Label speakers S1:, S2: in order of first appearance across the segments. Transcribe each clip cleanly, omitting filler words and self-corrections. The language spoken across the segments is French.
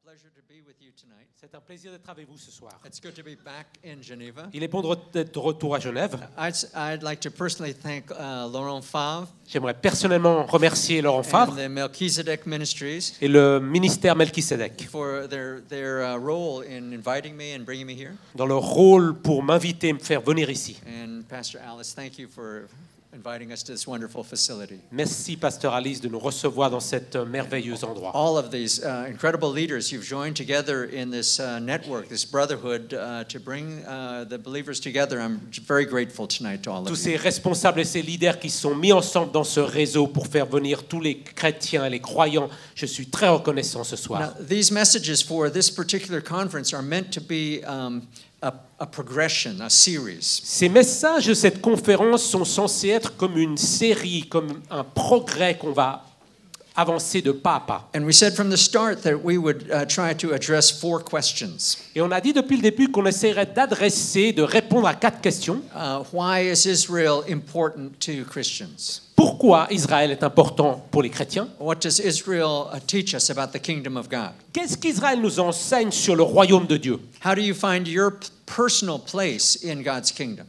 S1: pleasure to be with you tonight.
S2: C'est un plaisir d'être avec vous ce soir.
S1: It's good to be back in Geneva.
S2: Il est bon d'être de retour à Genève.
S1: I'd like to personally thank Laurent Favre
S2: J'aimerais personnellement remercier Laurent Favre
S1: and the Melchizedek Ministries
S2: et le ministère Melchisedec
S1: for their role in inviting me and bringing me here.
S2: dans leur rôle pour m'inviter et me faire venir ici.
S1: And Pastor Alice, thank you for inviting us to this wonderful facility.
S2: Merci, Pasteur Alice, de nous recevoir dans cet merveilleux endroit.
S1: All of these incredible leaders you've joined together in this network, this brotherhood, to bring the believers together. I'm very grateful tonight to all
S2: Tous
S1: of you.
S2: ces responsables et ces leaders qui sont mis ensemble dans ce réseau pour faire venir tous les chrétiens et les croyants, je suis très reconnaissant ce soir.
S1: Now, these messages for this particular conference are meant to be a progression, a series.
S2: Ces messages de cette conférence sont censés être comme une série, comme un progrès qu'on va avancer de pas à pas.
S1: And we said from the start that we would try to address 4 questions.
S2: Et on a dit depuis le début qu'on essaierait d'adresser, de répondre à 4 questions.
S1: Why is Israel important to Christians?
S2: Pourquoi Israël est important pour les chrétiens?
S1: What does Israel teach us about the kingdom of God?
S2: Qu'est-ce qu'Israël nous enseigne sur le royaume de Dieu?
S1: How do you find your personal place in God's kingdom?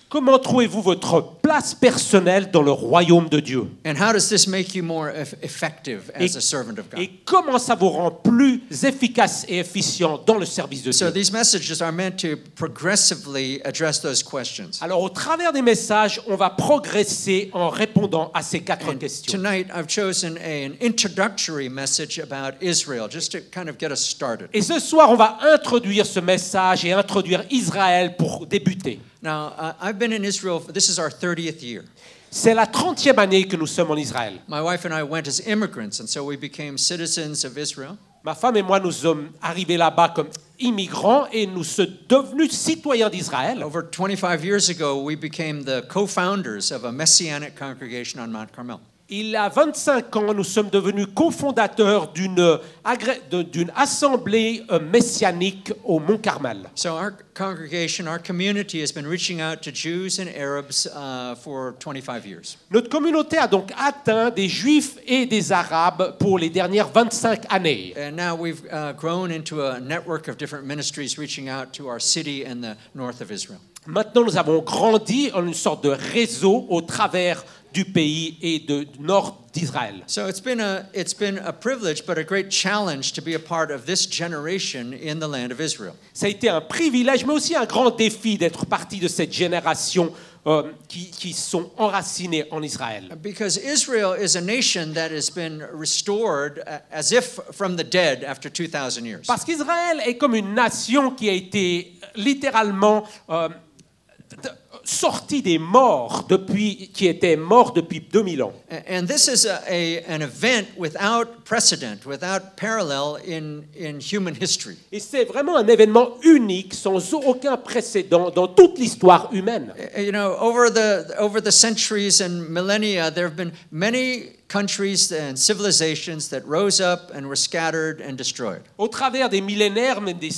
S2: Comment trouvez-vous votre place personnelle dans le royaume de Dieu?
S1: And how does this make you more effective as a servant of God?
S2: Et comment ça vous rend plus efficace et efficient dans le service de
S1: So
S2: Dieu?
S1: these messages are meant to progressively address those questions.
S2: Alors, au travers des messages, on va progresser en répondant à ces 4
S1: And
S2: questions.
S1: tonight I've chosen an introductory message about Israel, just to kind of get us started.
S2: Et ce soir, on va introduire ce message et introduire Israël pour débuter.
S1: Now, I've been in Israel, this is our 30th year.
S2: C'est la 30e année que nous sommes en Israël.
S1: My wife and I went as immigrants, and so we became citizens of Israel.
S2: Ma femme et moi, nous sommes arrivés là-bas comme immigrants et nous sommes devenus citoyens d'Israël.
S1: Over 25 years ago, we became the co-founders of a messianic congregation on Mount Carmel.
S2: Il y a 25 ans, nous sommes devenus cofondateurs d'une assemblée messianique au Mont Carmel.
S1: So our congregation, our community has been reaching out to Jews and Arabs for 25 years.
S2: Notre communauté a donc atteint des Juifs et des Arabes pour les dernières 25 années.
S1: And now we've grown into a network of different ministries reaching out to our city and the north of Israel.
S2: Maintenant, nous avons grandi en une sorte de réseau au travers du pays et du nord d'Israël.
S1: So it's been a privilege but a great challenge to be a part of this generation in the land of Israel.
S2: Ça a été un privilège, mais aussi un grand défi d'être partie de cette génération qui sont enracinés en Israël.
S1: Because Israel is a nation that has been restored as if from the dead after 2,000 years.
S2: Parce qu'Israël est comme une nation qui a été littéralement sortie des morts qui était morte depuis 2000 ans.
S1: And this is an event without precedent, without parallel in human history.
S2: Et c'est vraiment un événement unique, sans aucun précédent dans toute l'histoire humaine.
S1: You know, over the centuries and millennia, there have been many countries and civilizations that rose up and were scattered and destroyed.
S2: Au travers des millénaires, même des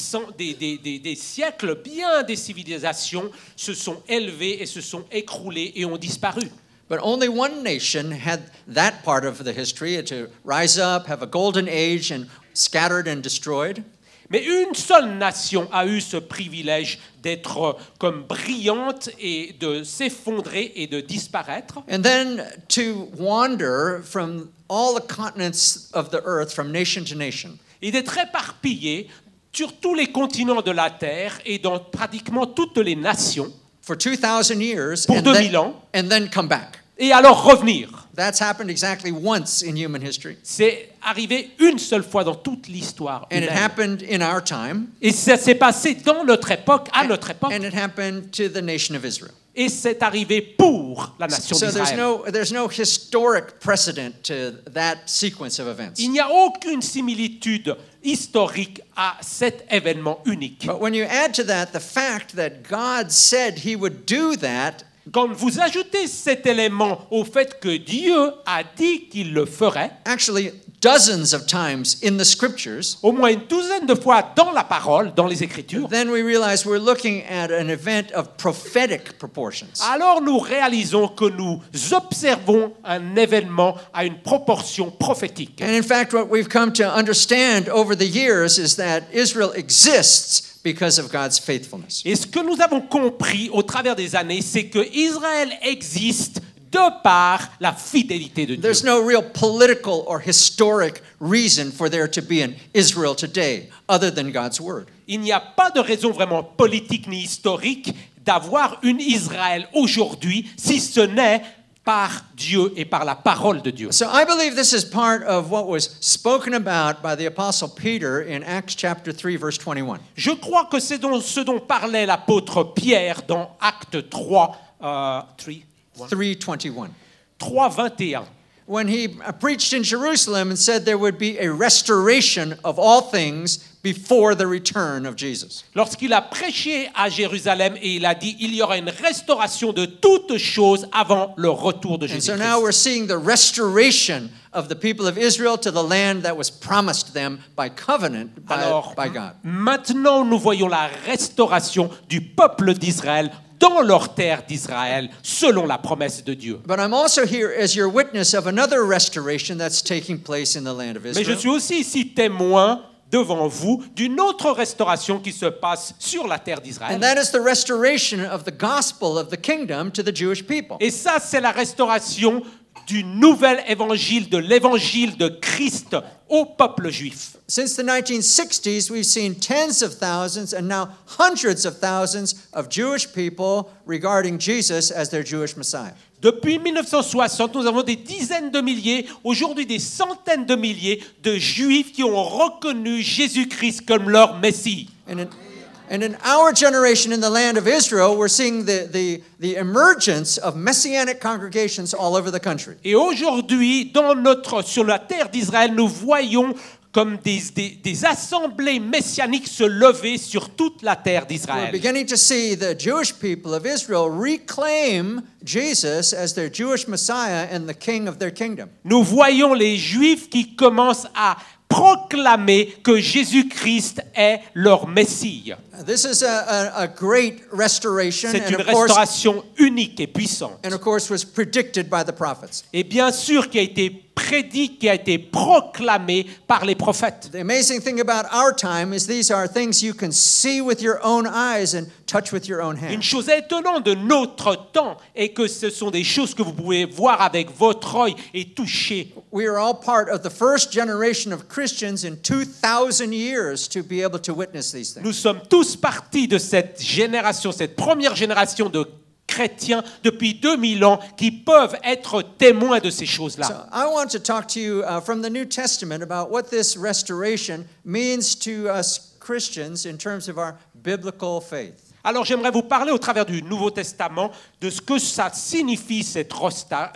S2: siècles, bien des civilisations se sont élevées et se sont écroulées et ont disparu.
S1: But only one nation had that part of the history to rise up, have a golden age, and scattered and destroyed.
S2: Mais une seule nation a eu ce privilège d'être comme brillante et de s'effondrer et de disparaître.
S1: And then to wander from all the continents of the earth, from nation to nation.
S2: Et d'être éparpillé sur tous les continents de la terre et dans pratiquement toutes les nations.
S1: For 2,000 years,
S2: Pour 2000 ans.
S1: And then come back.
S2: Et alors revenir.
S1: That's happened exactly once in human history.
S2: C'est arrivé une seule fois dans toute l'histoire
S1: And
S2: humaine.
S1: it happened in our time.
S2: Et ça s'est passé dans notre époque, à notre époque.
S1: And it happened to the nation of Israel.
S2: Et c'est arrivé pour la nation
S1: So
S2: d'Israël.
S1: there's no historic precedent to that sequence of events.
S2: Il n'y a aucune similitude historique à cet événement unique.
S1: But when you add to that the fact that God said he would do that
S2: Quand vous ajoutez cet élément au fait que Dieu a dit qu'il le ferait,
S1: actually dozens of times in the scriptures,
S2: au moins une douzaine de fois dans la parole, dans les Écritures,
S1: then we realize we're looking at an event of prophetic proportions.
S2: alors nous réalisons que nous observons un événement à une proportion prophétique.
S1: And in fact, what we've come to understand over the years is that Israel exists because of God's faithfulness.
S2: Et ce que nous avons compris au travers des années, c'est que Israël existe de par la fidélité de Dieu.
S1: There's no real political or historic reason for there to be an Israel today other than God's word.
S2: Il n'y a pas de raison vraiment politique ni historique d'avoir une Israël aujourd'hui, si ce n'est par Dieu et par la parole de Dieu.
S1: So I believe this is part of what was spoken about by the apostle Peter in Acts chapter 3 verse 21.
S2: Je crois que c'est ce dont parlait l'apôtre Pierre dans Acte 3,
S1: 3:21.
S2: 3:21.
S1: When he preached in Jerusalem and said there would be a restoration of all things before the return of Jesus.
S2: Lorsqu'il a prêché à Jérusalem et il a dit il y aura une restauration de toutes choses avant le retour de
S1: And so
S2: Jésus-Christ.
S1: now we're seeing the restoration of the people of Israel to the land that was promised them by covenant
S2: Alors,
S1: by God.
S2: maintenant nous voyons la restauration du peuple d'Israël dans leur terre d'Israël, selon la promesse de Dieu.
S1: But I'm also here as your witness of another restoration that's taking place in the land of
S2: Mais je
S1: Israel.
S2: suis aussi ici témoin devant vous d'une autre restauration qui se passe sur la terre
S1: And
S2: d'Israël.
S1: that is the restoration of the gospel of the kingdom to the Jewish people.
S2: Et ça, c'est la restauration du nouvel évangile, de l'évangile de Christ au peuple juif.
S1: Since the 1960s, we've seen tens of thousands and now hundreds of thousands of Jewish people regarding Jesus as their Jewish Messiah.
S2: Depuis 1960, nous avons des dizaines de milliers, aujourd'hui des centaines de milliers de juifs qui ont reconnu Jésus-Christ comme leur Messie.
S1: And in our generation in the land of Israel, we're seeing the emergence of messianic congregations all over the country.
S2: Et aujourd'hui, sur la terre d'Israël, nous voyons comme des assemblées messianiques se lever sur toute la terre
S1: We're
S2: d'Israël.
S1: beginning to see the Jewish people of Israel reclaim Jesus as their Jewish Messiah and the King of their kingdom.
S2: Nous voyons les Juifs qui commencent à proclamer que Jésus-Christ est leur Messie.
S1: This is a great restoration,
S2: C'est une restauration unique et puissante.
S1: and of course was predicted by the prophets.
S2: Et bien sûr qui a été prédit, qui a été proclamé par les prophètes.
S1: The amazing thing about our time is these are things you can see with your own eyes and touch with your own
S2: Une
S1: hands.
S2: chose étonnante de notre temps est que ce sont des choses que vous pouvez voir avec votre œil et toucher.
S1: We are all part of the first generation of Christians in 2,000 years to be able to witness these things.
S2: Nous sommes tous partis de cette génération, cette première génération de chrétiens depuis 2000 ans qui peuvent être témoins de ces choses-là.
S1: So I want to talk to you from the New Testament about what this restoration means to us Christians in terms of our biblical faith.
S2: Alors j'aimerais vous parler au travers du Nouveau Testament de ce que ça signifie cette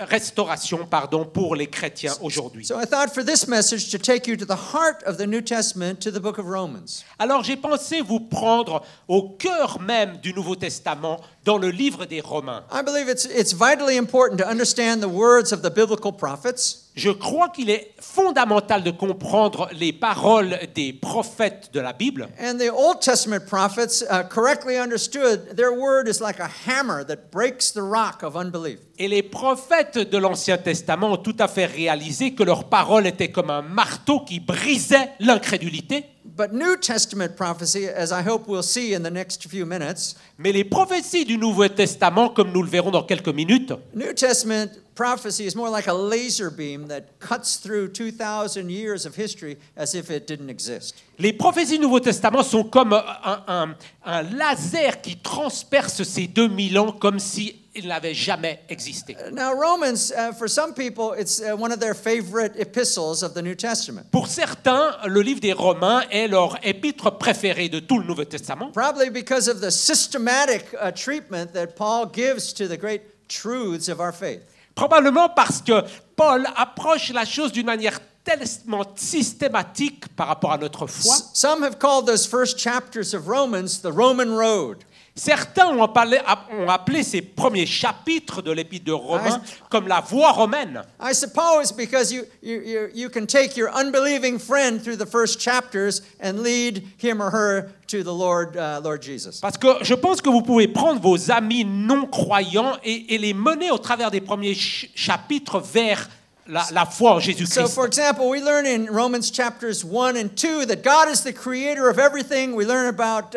S2: restauration pour les chrétiens aujourd'hui.
S1: So I thought for this message to take you to the heart of the New Testament, to the book of Romans.
S2: Alors j'ai pensé vous prendre au cœur même du Nouveau Testament dans le livre des Romains.
S1: I believe it's vitally important to understand the words of the biblical prophets.
S2: Je crois qu'il est fondamental de comprendre les paroles des prophètes de la Bible.
S1: And the Old Testament prophets correctly understood their word is like a hammer that breaks the rock of unbelief.
S2: Et les prophètes de l'Ancien Testament ont tout à fait réalisé que leurs paroles étaient comme un marteau qui brisait l'incrédulité.
S1: But New Testament prophecy, as I hope we'll see in the next few minutes,
S2: Mais les prophéties du Nouveau Testament, comme nous le verrons dans quelques minutes,
S1: New Testament prophecy is more like a laser beam that cuts through 2,000 years of history as if it didn't exist.
S2: les prophéties du Nouveau Testament sont comme un laser qui transperce ces 2000 ans comme si il n'avait jamais existé.
S1: Now, Romans, for some people, it's one of their favorite epistles of the New Testament.
S2: Pour certains, le livre des Romains est leur épître préféré de tout le Nouveau Testament.
S1: Probably because of the systematic treatment that Paul gives to the great truths of our faith.
S2: Probablement parce que Paul approche la chose d'une manière tellement systématique par rapport à notre foi.
S1: Some have called those first chapters of Romans the Roman road.
S2: Certains ont appelé ces premiers chapitres de l'Épître de Romains comme la voie romaine.
S1: I suppose because you can take your unbelieving friend through the first chapters and lead him or her to the Lord Jesus.
S2: Parce que je pense que vous pouvez prendre vos amis non-croyants et les mener au travers des premiers chapitres vers la foi en Jésus-Christ.
S1: So, for example, we learn in Romans chapters 1 and 2 that God is the creator of everything. We learn about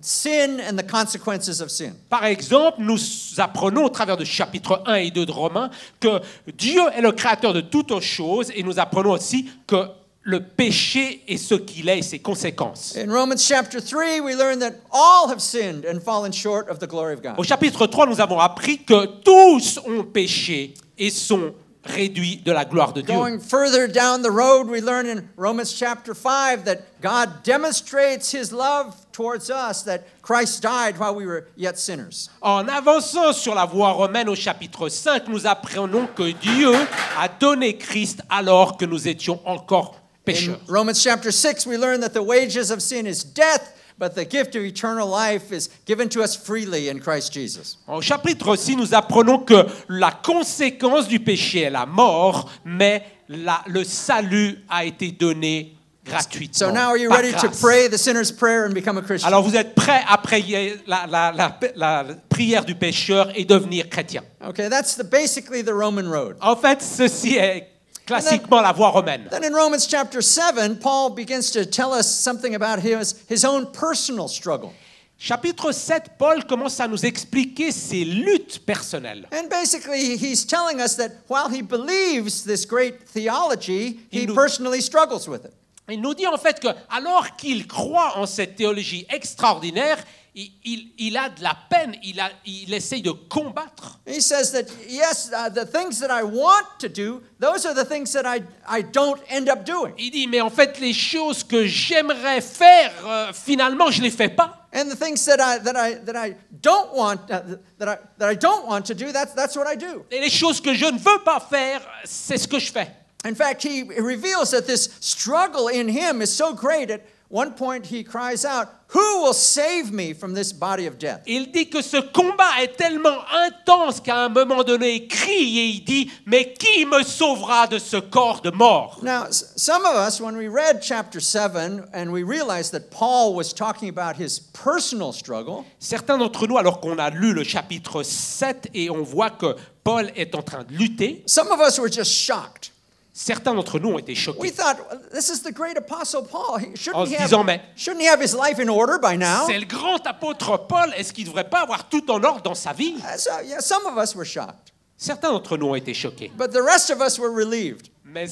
S1: sin and the consequences of sin.
S2: Par exemple, nous apprenons au travers du chapitre 1 et 2 de Romains que Dieu est le créateur de toutes choses et nous apprenons aussi que le péché est ce qu'il est et ses conséquences.
S1: In Romans chapter 3, we learn that all have sinned and fallen short of the glory of God.
S2: Au chapitre 3, nous avons appris que tous ont péché et sont réduits de la gloire de Dieu.
S1: Going further down the road, we learn in Romans chapter 5 that God demonstrates his love towards us, that Christ died while we were yet sinners.
S2: En avançant sur la voie romaine au chapitre 5, nous apprenons que Dieu a donné Christ alors que nous étions encore pécheurs.
S1: In Romans chapter 6, we learn that the wages of sin is death, but the gift of eternal life is given to us freely in Christ Jesus.
S2: Au chapitre 6, nous apprenons que la conséquence du péché est la mort, mais le salut a été donné gratuitement.
S1: So now are you
S2: par
S1: ready to
S2: grâce.
S1: pray the sinner's prayer and become a Christian?
S2: Alors vous êtes prêts à prier la prière du pécheur et devenir chrétien.
S1: Okay, that's basically the Roman road.
S2: En fait, ceci est classiquement la voie romaine.
S1: Then in Romans chapter 7, Paul begins to tell us something about his own personal struggle.
S2: Chapitre 7, Paul commence à nous expliquer ses luttes personnelles.
S1: And basically, he's telling us that while he believes this great theology, he personally struggles with it.
S2: Il nous dit en fait que alors qu'il croit en cette théologie extraordinaire, il a de la peine, il essaye de combattre.
S1: He says that, yes, the things that I want to do, those are the things that I don't end up doing.
S2: Il dit, mais en fait, les choses que j'aimerais faire, finalement, je ne les fais pas.
S1: And the things that I don't want that I don't want to do, that's what I do.
S2: Et les choses que je ne veux pas faire, c'est ce que je fais.
S1: In fact, he reveals that this struggle in him is so great. At one point, he cries out, "Who will save me from this body of death?"
S2: Il dit que ce combat est tellement intense qu'à un moment donné, il crie et il dit, mais qui me sauvera de ce corps de mort?
S1: Now, some of us, when we read chapter 7 and we realized that Paul was talking about his personal struggle,
S2: Certains d'entre nous, alors qu'on a lu le chapitre 7 et on voit que Paul est en train de lutter,
S1: some of us were just shocked.
S2: certains d'entre nous ont été
S1: We
S2: choqués.
S1: thought, this is the great apostle Paul.
S2: En se disant, mais
S1: Shouldn't he have his life in order by now?
S2: c'est le grand apôtre Paul, est-ce qu'il ne devrait pas avoir tout en ordre dans sa vie?
S1: So, yeah, some of us were shocked.
S2: Certains d'entre nous ont été choqués.
S1: But the rest of us were relieved.
S2: Mais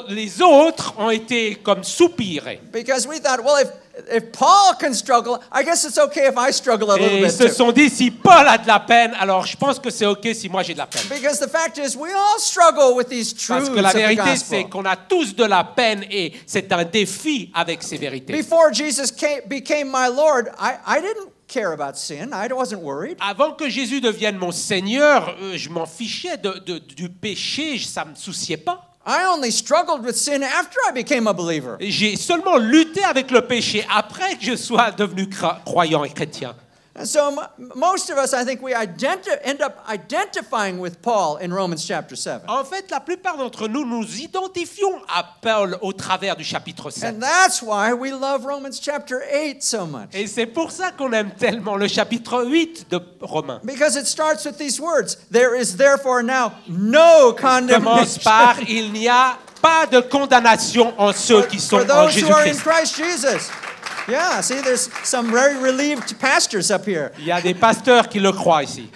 S2: les autres ont été comme soupirés.
S1: Because we thought, well, if Paul can struggle, I guess it's okay if I struggle a little
S2: Et ils
S1: bit
S2: se
S1: too.
S2: sont dit, si Paul a de la peine, alors je pense que c'est OK si moi j'ai de la peine.
S1: Because the fact is, we all struggle with these truths
S2: Parce que la
S1: of the
S2: vérité, c'est
S1: gospel.
S2: qu'on a tous de la peine et c'est un défi avec ces vérités.
S1: Before Jesus became my Lord, I didn't care about sin. I wasn't worried.
S2: Avant que Jésus devienne mon Seigneur, je m'en fichais du péché, ça ne me souciait pas.
S1: I only struggled with sin after I became a believer.
S2: J'ai seulement lutté avec le péché après que je sois devenu croyant et chrétien.
S1: And so most of us, I think, we end up identifying with Paul in Romans chapter 7.
S2: En fait, la plupart d'entre nous nous identifions à Paul au travers du chapitre 7.
S1: And that's why we love Romans chapter 8 so much.
S2: Et c'est pour ça qu'on aime tellement le chapitre 8 de Romains.
S1: Because it starts with these words, there is therefore now no
S2: Commence
S1: condemnation
S2: par « Il n'y a pas de condamnation en ceux qui sont
S1: for
S2: en
S1: those who are in
S2: Jésus-Christ
S1: Christ Jesus. Yeah, see, there's some very relieved pastors up here. ».
S2: Il y a des pasteurs qui le croient ici.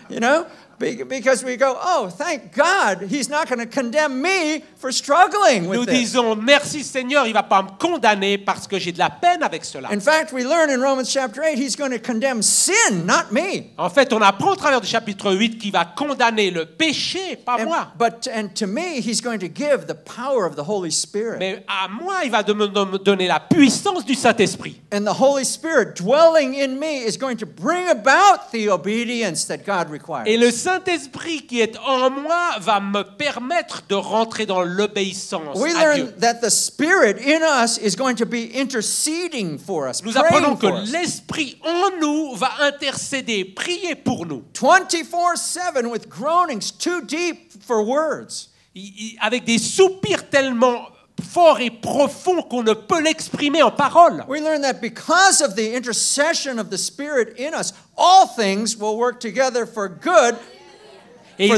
S1: You know, because we go, oh, thank God, he's not going to condemn me for struggling
S2: Nous
S1: with this.
S2: disons « Merci Seigneur, il ne va pas me condamner parce que j'ai de la peine avec cela ».
S1: In fact, we learn in Romans chapter 8, he's going to condemn sin, not me.
S2: En fait, on apprend au travers du chapitre 8 qu'il va condamner le péché, pas moi.
S1: And to me, he's going to give the power of the Holy Spirit.
S2: Mais à moi, il va me donner la puissance du Saint-Esprit.
S1: And the Holy Spirit dwelling in me is going to bring about the obedience that God requires.
S2: Et le Saint-Esprit qui est en moi va me permettre de rentrer dans l'obéissance
S1: We
S2: à Dieu.
S1: learn that the Spirit in us is going to be interceding for us,
S2: Nous apprenons
S1: praying
S2: que
S1: for us.
S2: l'Esprit en nous va intercéder, prier pour nous,
S1: 24/7 with groanings too deep for words.
S2: avec des soupirs tellement forts et profonds qu'on ne peut l'exprimer en paroles.
S1: We learn that because of the intercession of the Spirit in us, all things will work together for good
S2: Et
S1: for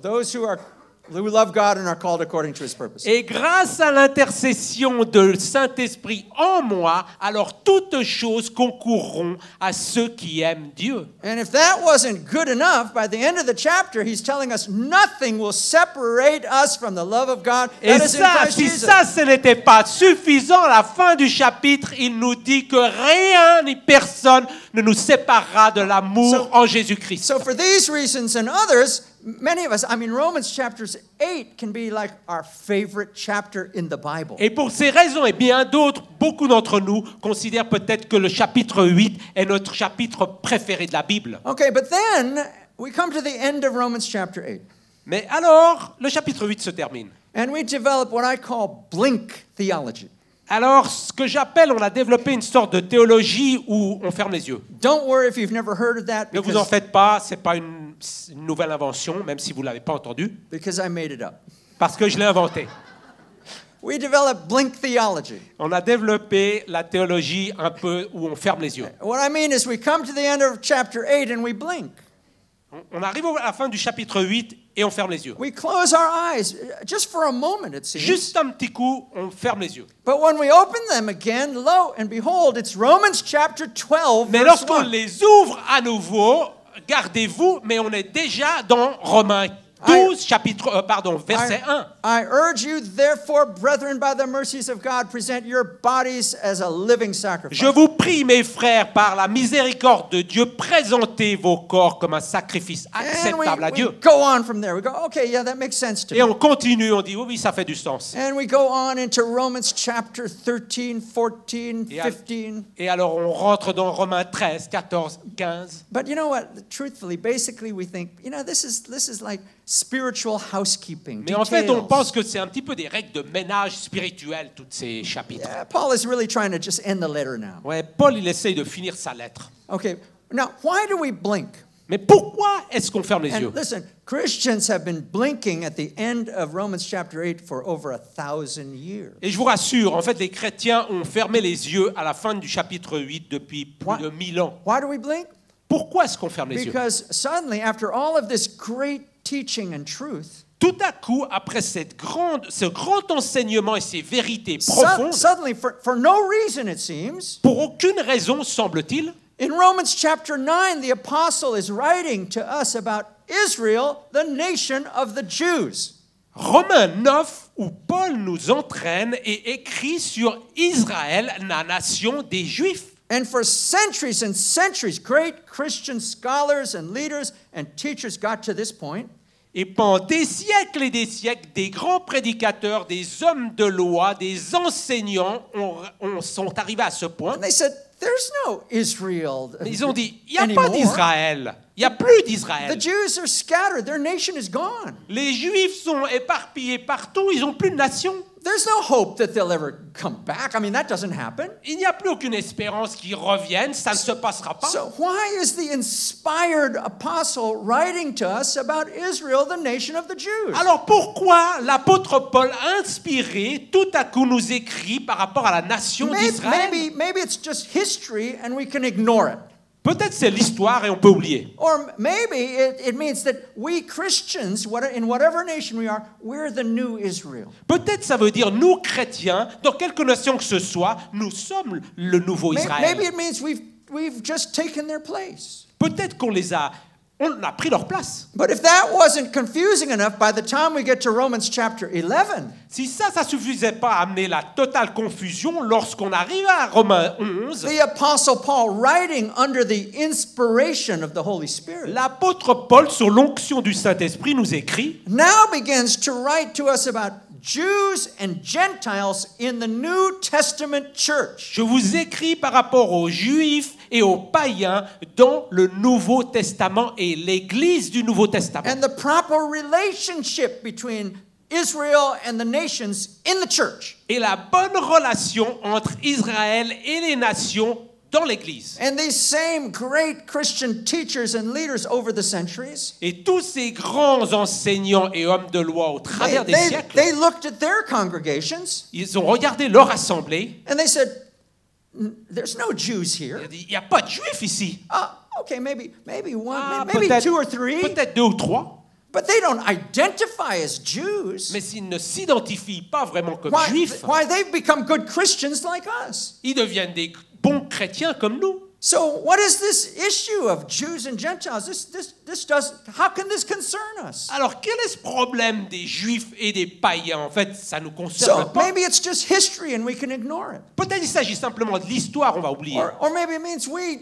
S1: those who love God and are called according to His purpose.
S2: Et grâce à l'intercession de Saint-Esprit en moi, alors toutes choses concourront à ceux qui aiment Dieu.
S1: And if that wasn't good enough, by the end of the chapter, he's telling us nothing will separate us from the love of God
S2: Et
S1: that is in
S2: ça,
S1: Christ
S2: si
S1: Jesus.
S2: ça, ce n'était pas suffisant, à la fin du chapitre, il nous dit que rien ni personne ne nous séparera de l'amour en Jésus-Christ.
S1: So for these reasons and others, many of us, Romans chapters 8 can be like our favorite chapter in the Bible.
S2: Et pour ces raisons et bien d'autres, beaucoup d'entre nous considèrent peut-être que le chapitre 8 est notre chapitre préféré de la Bible.
S1: Okay, but then we come to the end of Romans chapter 8.
S2: Mais alors, le chapitre 8 se termine.
S1: And we develop what I call blink theology.
S2: Alors, ce que j'appelle, on a développé une sorte de théologie où on ferme les yeux.
S1: Don't worry if you've never heard of that
S2: Ne vous en faites pas, ce n'est pas une nouvelle invention, même si vous ne l'avez pas entendu,
S1: because I made it up.
S2: parce que je l'ai inventé.
S1: We develop blink theology.
S2: On a développé la théologie un peu où on ferme les yeux.
S1: What I mean is we come to the end of chapter 8 and we blink.
S2: On arrive à la fin du chapitre 8 et on ferme les yeux.
S1: We close our eyes just for a moment, it seems.
S2: Juste un petit coup, on ferme les yeux.
S1: But when we open them again, lo and behold, it's Romans chapter 12,
S2: Mais
S1: verse
S2: lorsqu'on
S1: 1.
S2: les ouvre à nouveau, gardez-vous, mais on est déjà dans Romains 12, verset 1.
S1: I urge you, therefore, brethren, by the mercies of God, present your bodies as a living sacrifice.
S2: Je vous prie, mes frères, par la miséricorde de Dieu, présentez vos corps comme un sacrifice
S1: And
S2: acceptable à
S1: we
S2: Dieu.
S1: go on from there. We go, okay, yeah, that makes sense to
S2: Et
S1: me.
S2: on continue, on dit, oui, ça fait du sens.
S1: And we go on into Romans chapter 13, 14, 15.
S2: Et alors on rentre dans Romains 13, 14, 15.
S1: But you know what? Truthfully, basically, we think, this is like spiritual housekeeping.
S2: Mais en fait, on
S1: details.
S2: pense que c'est un petit peu des règles de ménage spirituel, tous ces chapitres.
S1: Yeah, Paul is really trying to just end the letter now.
S2: Ouais, Paul, il essaye de finir sa lettre.
S1: Okay, now, why do we blink?
S2: Mais pourquoi est-ce qu'on ferme les yeux?
S1: And listen, Christians have been blinking at the end of Romans chapter 8 for over 1,000 years.
S2: Et je vous rassure, en fait, les chrétiens ont fermé les yeux à la fin du chapitre 8 depuis plus de 1000 ans.
S1: Why do we blink?
S2: Pourquoi est-ce qu'on ferme les yeux?
S1: Because suddenly, after all of this great teaching and truth,
S2: Tout à coup, après ce grand enseignement et ces vérités profondes,
S1: suddenly, for no reason it seems,
S2: pour aucune raison, semble-t-il,
S1: in Romans chapter 9, the apostle is writing to us about Israel, the nation of the Jews.
S2: Romains 9, où Paul nous entraîne et écrit sur Israël, la nation des Juifs.
S1: And for centuries and centuries, great Christian scholars and leaders and teachers got to this point.
S2: Et pendant des siècles et des siècles, des grands prédicateurs, des hommes de loi, des enseignants sont arrivés à ce point.
S1: And they said, there's no Israel
S2: Ils ont dit, il n'y a
S1: anymore.
S2: pas d'Israël. Il n'y a plus
S1: The
S2: d'Israël.
S1: Jews are scattered. Their nation is gone.
S2: Les Juifs sont éparpillés partout. Ils n'ont plus de nation.
S1: There's no hope that they'll ever come back. That doesn't happen.
S2: Il n'y a plus aucune espérance qu'ils reviennent. Ça ne se passera pas.
S1: So why is the inspired apostle writing to us about Israel, the nation of the Jews?
S2: Alors pourquoi l'apôtre Paul, inspiré, tout à coup nous écrit par rapport à la nation d'Israël?
S1: Maybe it's just history and we can ignore it.
S2: Peut-être c'est l'histoire et on peut oublier.
S1: Or maybe it means that we Christians, in whatever nation we are, we're the new Israel.
S2: Peut-être ça veut dire nous chrétiens, dans quelque nation que ce soit, nous sommes le nouveau Israël.
S1: Maybe it means we've just taken their place.
S2: Peut-être on a pris leur place.
S1: But if that wasn't confusing enough, by the time we get to Romans chapter 11,
S2: Si ça suffisait pas à amener la totale confusion, lorsqu'on arrive à Romains 11,
S1: the apostle Paul, writing under the inspiration of the Holy Spirit,
S2: l'apôtre Paul, sur l'onction du Saint-Esprit, nous écrit
S1: now begins to write to us about Jews and Gentiles in the New Testament church.
S2: Je vous écris par rapport aux Juifs et aux païens dans le Nouveau Testament et l'Église du Nouveau Testament.
S1: And the proper relationship between Israel and the nations in the church.
S2: Et la bonne relation entre Israël et les nations dans l'Église.
S1: And these same great Christian teachers and leaders over the centuries,
S2: Et tous ces grands enseignants et hommes de loi au travers des siècles,
S1: they looked at their congregations
S2: ils ont regardé leur assemblée.
S1: and they said, there's no Jews
S2: Ils
S1: here.
S2: ont dit, il n'y a pas de Juifs ici.
S1: Okay, maybe one,
S2: Ah,
S1: maybe two or three,
S2: peut-être 2 ou 3.
S1: but they don't identify as Jews.
S2: Mais s'ils ne s'identifient pas vraiment comme
S1: Why,
S2: Juifs,
S1: why they've become good Christians like us.
S2: ils deviennent des bons chrétiens comme nous.
S1: So what is this issue of Jews and Gentiles? This does. How can this concern us?
S2: Alors quel est ce problème des Juifs et des païens? En fait, ça ne nous concerne
S1: So
S2: pas.
S1: maybe it's just history and we can ignore it.
S2: Peut-être il s'agit simplement de l'histoire, on va oublier.
S1: Or maybe it means we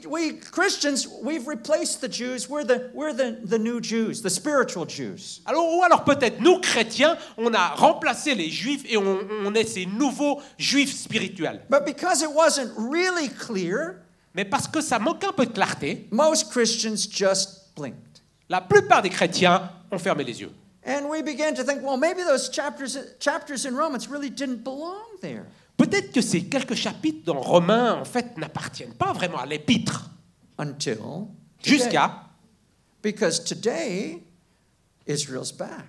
S1: Christians, we've replaced the Jews. We're the new Jews, the spiritual Jews.
S2: Ou alors peut-être nous, chrétiens, on a remplacé les Juifs et on est ces nouveaux Juifs spirituels.
S1: But because it wasn't really clear,
S2: Mais parce que ça manque un peu de clarté,
S1: most Christians just blinked.
S2: la plupart des chrétiens ont fermé les yeux.
S1: And we began to think, well, maybe those chapters in Romans really didn't belong there.
S2: Peut-être que ces quelques chapitres dans Romains, en fait, n'appartiennent pas vraiment à l'épître.
S1: Until today.
S2: Jusqu'à
S1: Because today, Israel's back.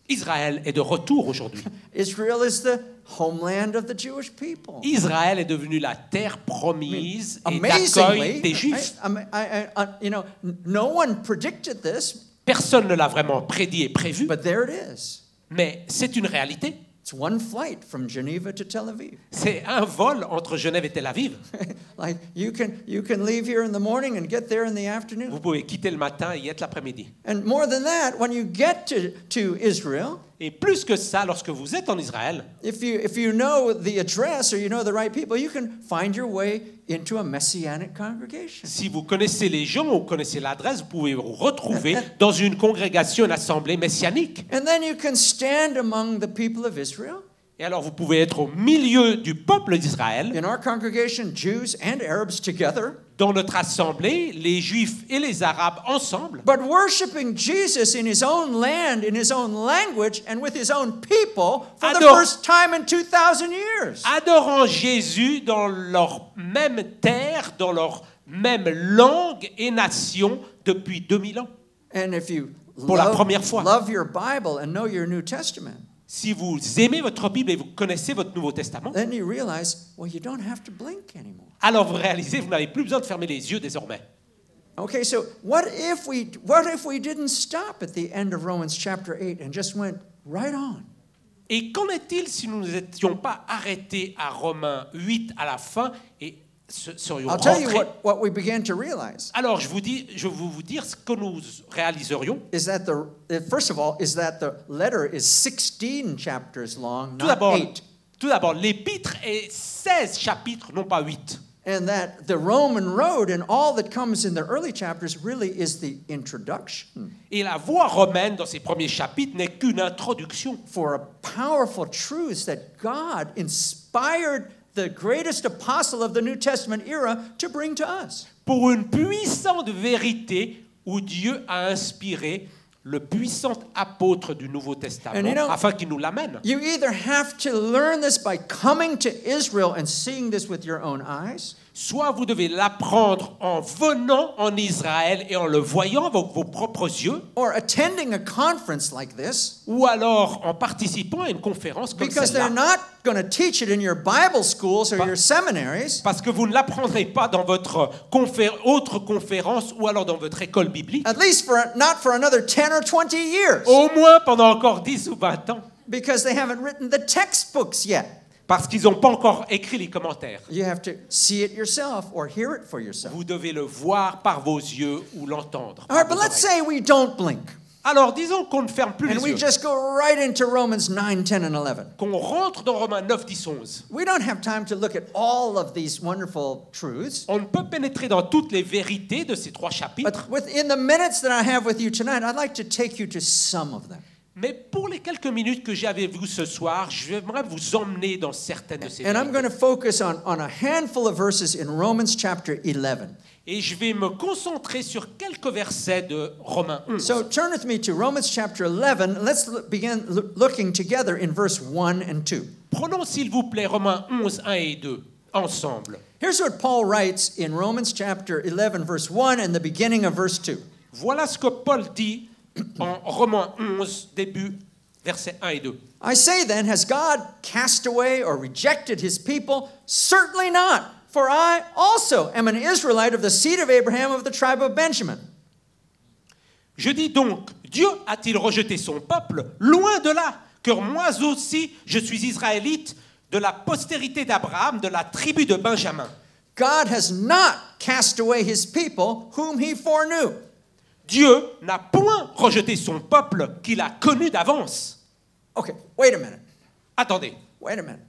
S2: Israël est de retour aujourd'hui.
S1: Israel is the homeland of the Jewish people.
S2: Israël est devenu la terre promise et
S1: Amazingly,
S2: d'accueil des Juifs.
S1: no one predicted this,
S2: Personne ne l'a vraiment prédit et prévu,
S1: but there it is.
S2: mais c'est une réalité.
S1: It's one flight from Geneva to Tel Aviv.
S2: C'est un vol entre Genève et Tel Aviv.
S1: Like you can leave here in the morning and get there in the afternoon.
S2: Vous pouvez quitter le matin et y être l'après-midi.
S1: And more than that, when you get to Israel,
S2: Et plus que ça, lorsque vous êtes en Israël,
S1: if you know the address or you know the right people, you can find your way into a messianic congregation.
S2: si vous connaissez les gens ou connaissez l'adresse, vous pouvez vous retrouver dans une congrégation, une assemblée messianique.
S1: And then you can stand among the people of Israel.
S2: Et alors vous pouvez être au milieu du peuple d'Israël.
S1: In our congregation, Jews and Arabs together,
S2: Dans notre assemblée, les Juifs et les Arabes ensemble,
S1: but worshiping Jesus in his own land, in his own language, and with his own people for the
S2: Adore.
S1: first time in 2,000 years.
S2: adorant Jésus dans leur même terre, dans leur même langue et nation depuis 2000 ans.
S1: And if you
S2: Pour la première fois.
S1: love your Bible and know your New Testament,
S2: Si vous aimez votre Bible et vous connaissez votre Nouveau Testament,
S1: then you realize, well, you don't have to blink anymore.
S2: alors vous réalisez que vous n'avez plus besoin de fermer les yeux désormais.
S1: Okay, so what if we didn't stop at the end of Romans chapter 8 and just went right on?
S2: Et qu'en est-il si nous n'étions pas arrêtés à Romains 8 à la fin et serions
S1: I'll tell you
S2: rentrés?
S1: what we began to realize
S2: Alors je vais vous dire ce que nous réaliserions.
S1: is that first of all, is that the letter is 16 chapters long,
S2: Tout
S1: not
S2: d'abord,
S1: 8.
S2: l'épître est 16 chapitres, non pas 8.
S1: And that the Roman road and all that comes in the early chapters really is the introduction
S2: Et la voie romaine dans ces premiers chapitres n'est qu'une introduction
S1: for a powerful truth that God inspired the greatest apostle of the New Testament era to bring to us.
S2: pour une puissante vérité où Dieu a inspiré le puissant apôtre du Nouveau Testament
S1: And you know,
S2: afin qu'il nous l'amène.
S1: You either have to learn this by coming to Israel and seeing this with your own eyes,
S2: Soit vous devez l'apprendre en venant en Israël et en le voyant avec vos propres yeux,
S1: or attending a conference like this,
S2: ou alors en participant à une conférence comme
S1: because they're
S2: celle-là.
S1: not going to teach it in your Bible schools or your seminaries.
S2: Parce que vous ne l'apprendrez pas dans votre autre conférence ou alors dans votre école biblique,
S1: At least not for another 10 or 20 years,
S2: au moins pendant encore 10 ou 20 ans,
S1: because they haven't written the textbooks yet.
S2: parce qu'ils n'ont pas encore écrit les commentaires.
S1: You have to see it yourself or hear it for yourself.
S2: Vous devez le voir par vos yeux ou l'entendre.
S1: All
S2: par
S1: right, but
S2: vos
S1: let's
S2: oreilles.
S1: say we don't blink
S2: Alors disons qu'on ne ferme plus
S1: and
S2: les
S1: we
S2: yeux,
S1: just go right into Romans 9, 10, and 11.
S2: qu'on rentre dans Romains 9, 10, 11.
S1: We don't have time to look at all of these wonderful truths.
S2: On ne peut pénétrer dans toutes les vérités de ces 3 chapitres,
S1: But within the minutes that I have with you tonight, I'd like to take you to some of them.
S2: Mais pour les quelques minutes que j'ai avec vous ce soir, j'aimerais vous emmener dans certaines de ces
S1: And I'm
S2: vérités.
S1: going to focus on a handful of verses in Romans chapter 11.
S2: Et je vais me concentrer sur quelques versets de Romains 11.
S1: So turn with me to Romans chapter 11. Let's begin looking together in verse 1 and 2.
S2: Prenons s'il vous plaît Romains 11, 1 et 2 ensemble.
S1: Here's what Paul writes in Romans chapter 11, verse 1 and the beginning of verse 2.
S2: Voilà ce que Paul dit en Romains 11, début, versets 1 et 2.
S1: I say then, has God cast away or rejected his people? Certainly not. For I also am an Israelite of the seed of Abraham of the tribe of Benjamin.
S2: Je dis donc, Dieu a-t-il rejeté son peuple? Loin de là, car moi aussi, je suis israélite de la postérité d'Abraham, de la tribu de Benjamin.
S1: God has not cast away his people whom he foreknew.
S2: Dieu n'a point rejeté son peuple qu'il a connu d'avance.
S1: Okay, wait a minute.
S2: Attendez,
S1: Wait a minute.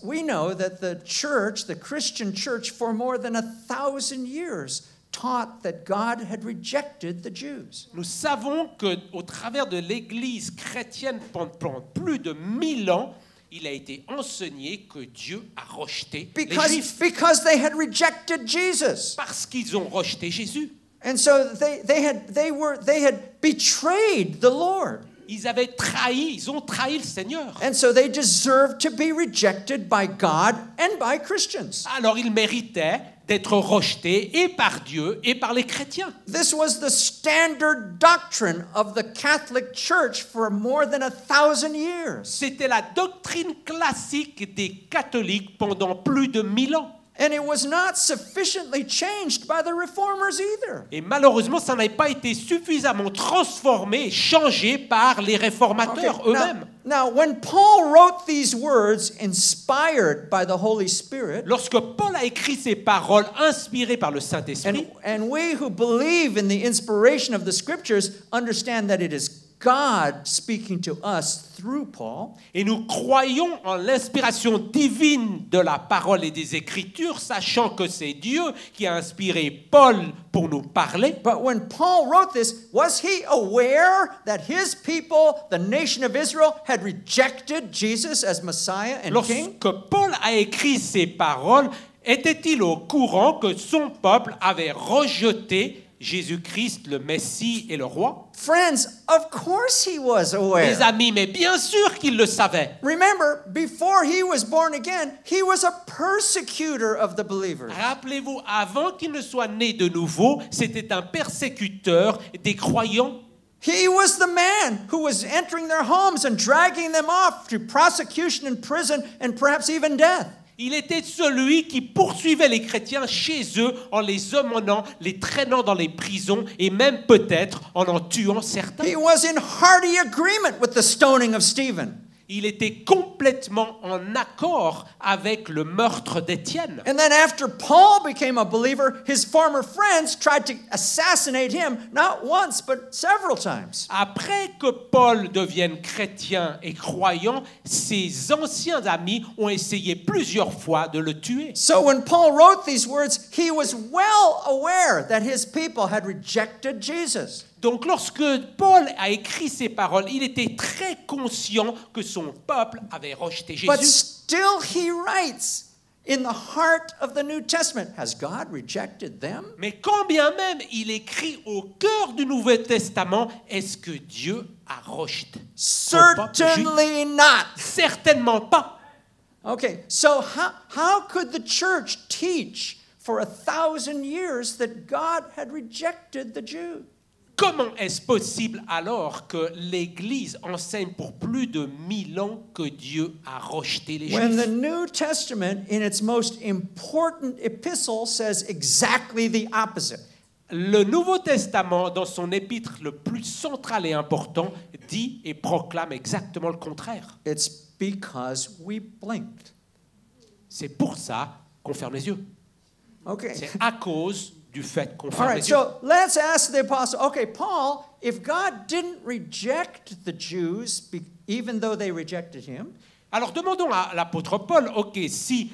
S1: We know that the church, the Christian church, for more than 1,000 years taught that God had rejected the Jews.
S2: nous savons qu'au travers de l'Église chrétienne pendant plus de 1000 ans, il a été enseigné que Dieu a rejeté les Juifs
S1: Because they had rejected Jesus.
S2: parce qu'ils ont rejeté Jésus.
S1: And so they had betrayed the Lord.
S2: Ils ont trahi le Seigneur.
S1: And so they deserved to be rejected by God and by Christians.
S2: Alors ils méritaient d'être rejetés et par Dieu et par les chrétiens.
S1: This was the standard doctrine of the Catholic Church for more than 1,000 years.
S2: C'était la doctrine classique des catholiques pendant plus de 1000 ans.
S1: And it was not sufficiently changed by the reformers either.
S2: Et malheureusement, ça n'a pas été suffisamment transformé et changé par les réformateurs eux-mêmes.
S1: Now, when Paul wrote these words inspired by the Holy Spirit,
S2: Lorsque Paul a écrit ces paroles inspirées par le Saint-Esprit,
S1: and we who believe in the inspiration of the Scriptures understand that it is God speaking to us through Paul.
S2: et nous croyons en l'inspiration divine de la parole et des Écritures, sachant que c'est Dieu qui a inspiré Paul pour nous parler.
S1: But when Paul wrote this, was he aware that his people, the nation of Israel, had rejected Jesus as Messiah and King?
S2: Lorsque Paul a écrit ces paroles, était-il au courant que son peuple avait rejeté Jésus-Christ, le Messie et le roi?
S1: Friends, of course he was
S2: Les
S1: aware.
S2: amis, mais bien sûr qu'il le savait.
S1: Remember, before he was born again, he was a persecutor of the believers.
S2: Rappelez-vous, avant qu'il ne soit né de nouveau, c'était un persécuteur des croyants.
S1: He was the man who was entering their homes and dragging them off to prosecution and prison and perhaps even death.
S2: Il était celui qui poursuivait les chrétiens chez eux en les emmenant, les traînant dans les prisons et même peut-être en tuant certains.
S1: He was in hearty agreement with the stoning of Stephen.
S2: Il était complètement en accord avec le meurtre d'Étienne.
S1: And then after Paul became a believer, his former friends tried to assassinate him, not once, but several times.
S2: Après que Paul devienne chrétien et croyant, ses anciens amis ont essayé plusieurs fois de le tuer.
S1: So when Paul wrote these words, he was well aware that his people had rejected Jesus.
S2: Donc lorsque Paul a écrit ces paroles, il était très conscient que son peuple avait rejeté
S1: But
S2: Jésus.
S1: still he writes in the heart of the New Testament, has God rejected them?
S2: Mais quand bien même il écrit au cœur du Nouveau Testament, est-ce que Dieu a rejeté son peuple juif?
S1: Certainly not.
S2: Certainement pas.
S1: Okay, so how could the church teach for 1,000 years that God had rejected the Jews?
S2: Comment est-ce possible alors que l'Église enseigne pour plus de 1000 ans que Dieu a rejeté les
S1: When the
S2: Juifs?
S1: New Testament, in its most important epistle, says exactly the opposite.
S2: Le Nouveau Testament, dans son épître le plus central et important, dit et proclame exactement le contraire.
S1: It's because we blinked.
S2: C'est pour ça qu'on ferme les yeux.
S1: Okay.
S2: C'est à cause du fait qu'on
S1: All
S2: ferme
S1: right,
S2: les yeux.
S1: so let's ask the apostle, okay, Paul, if God didn't reject the Jews, even though they rejected him,
S2: Alors demandons à l'apôtre Paul, ok, si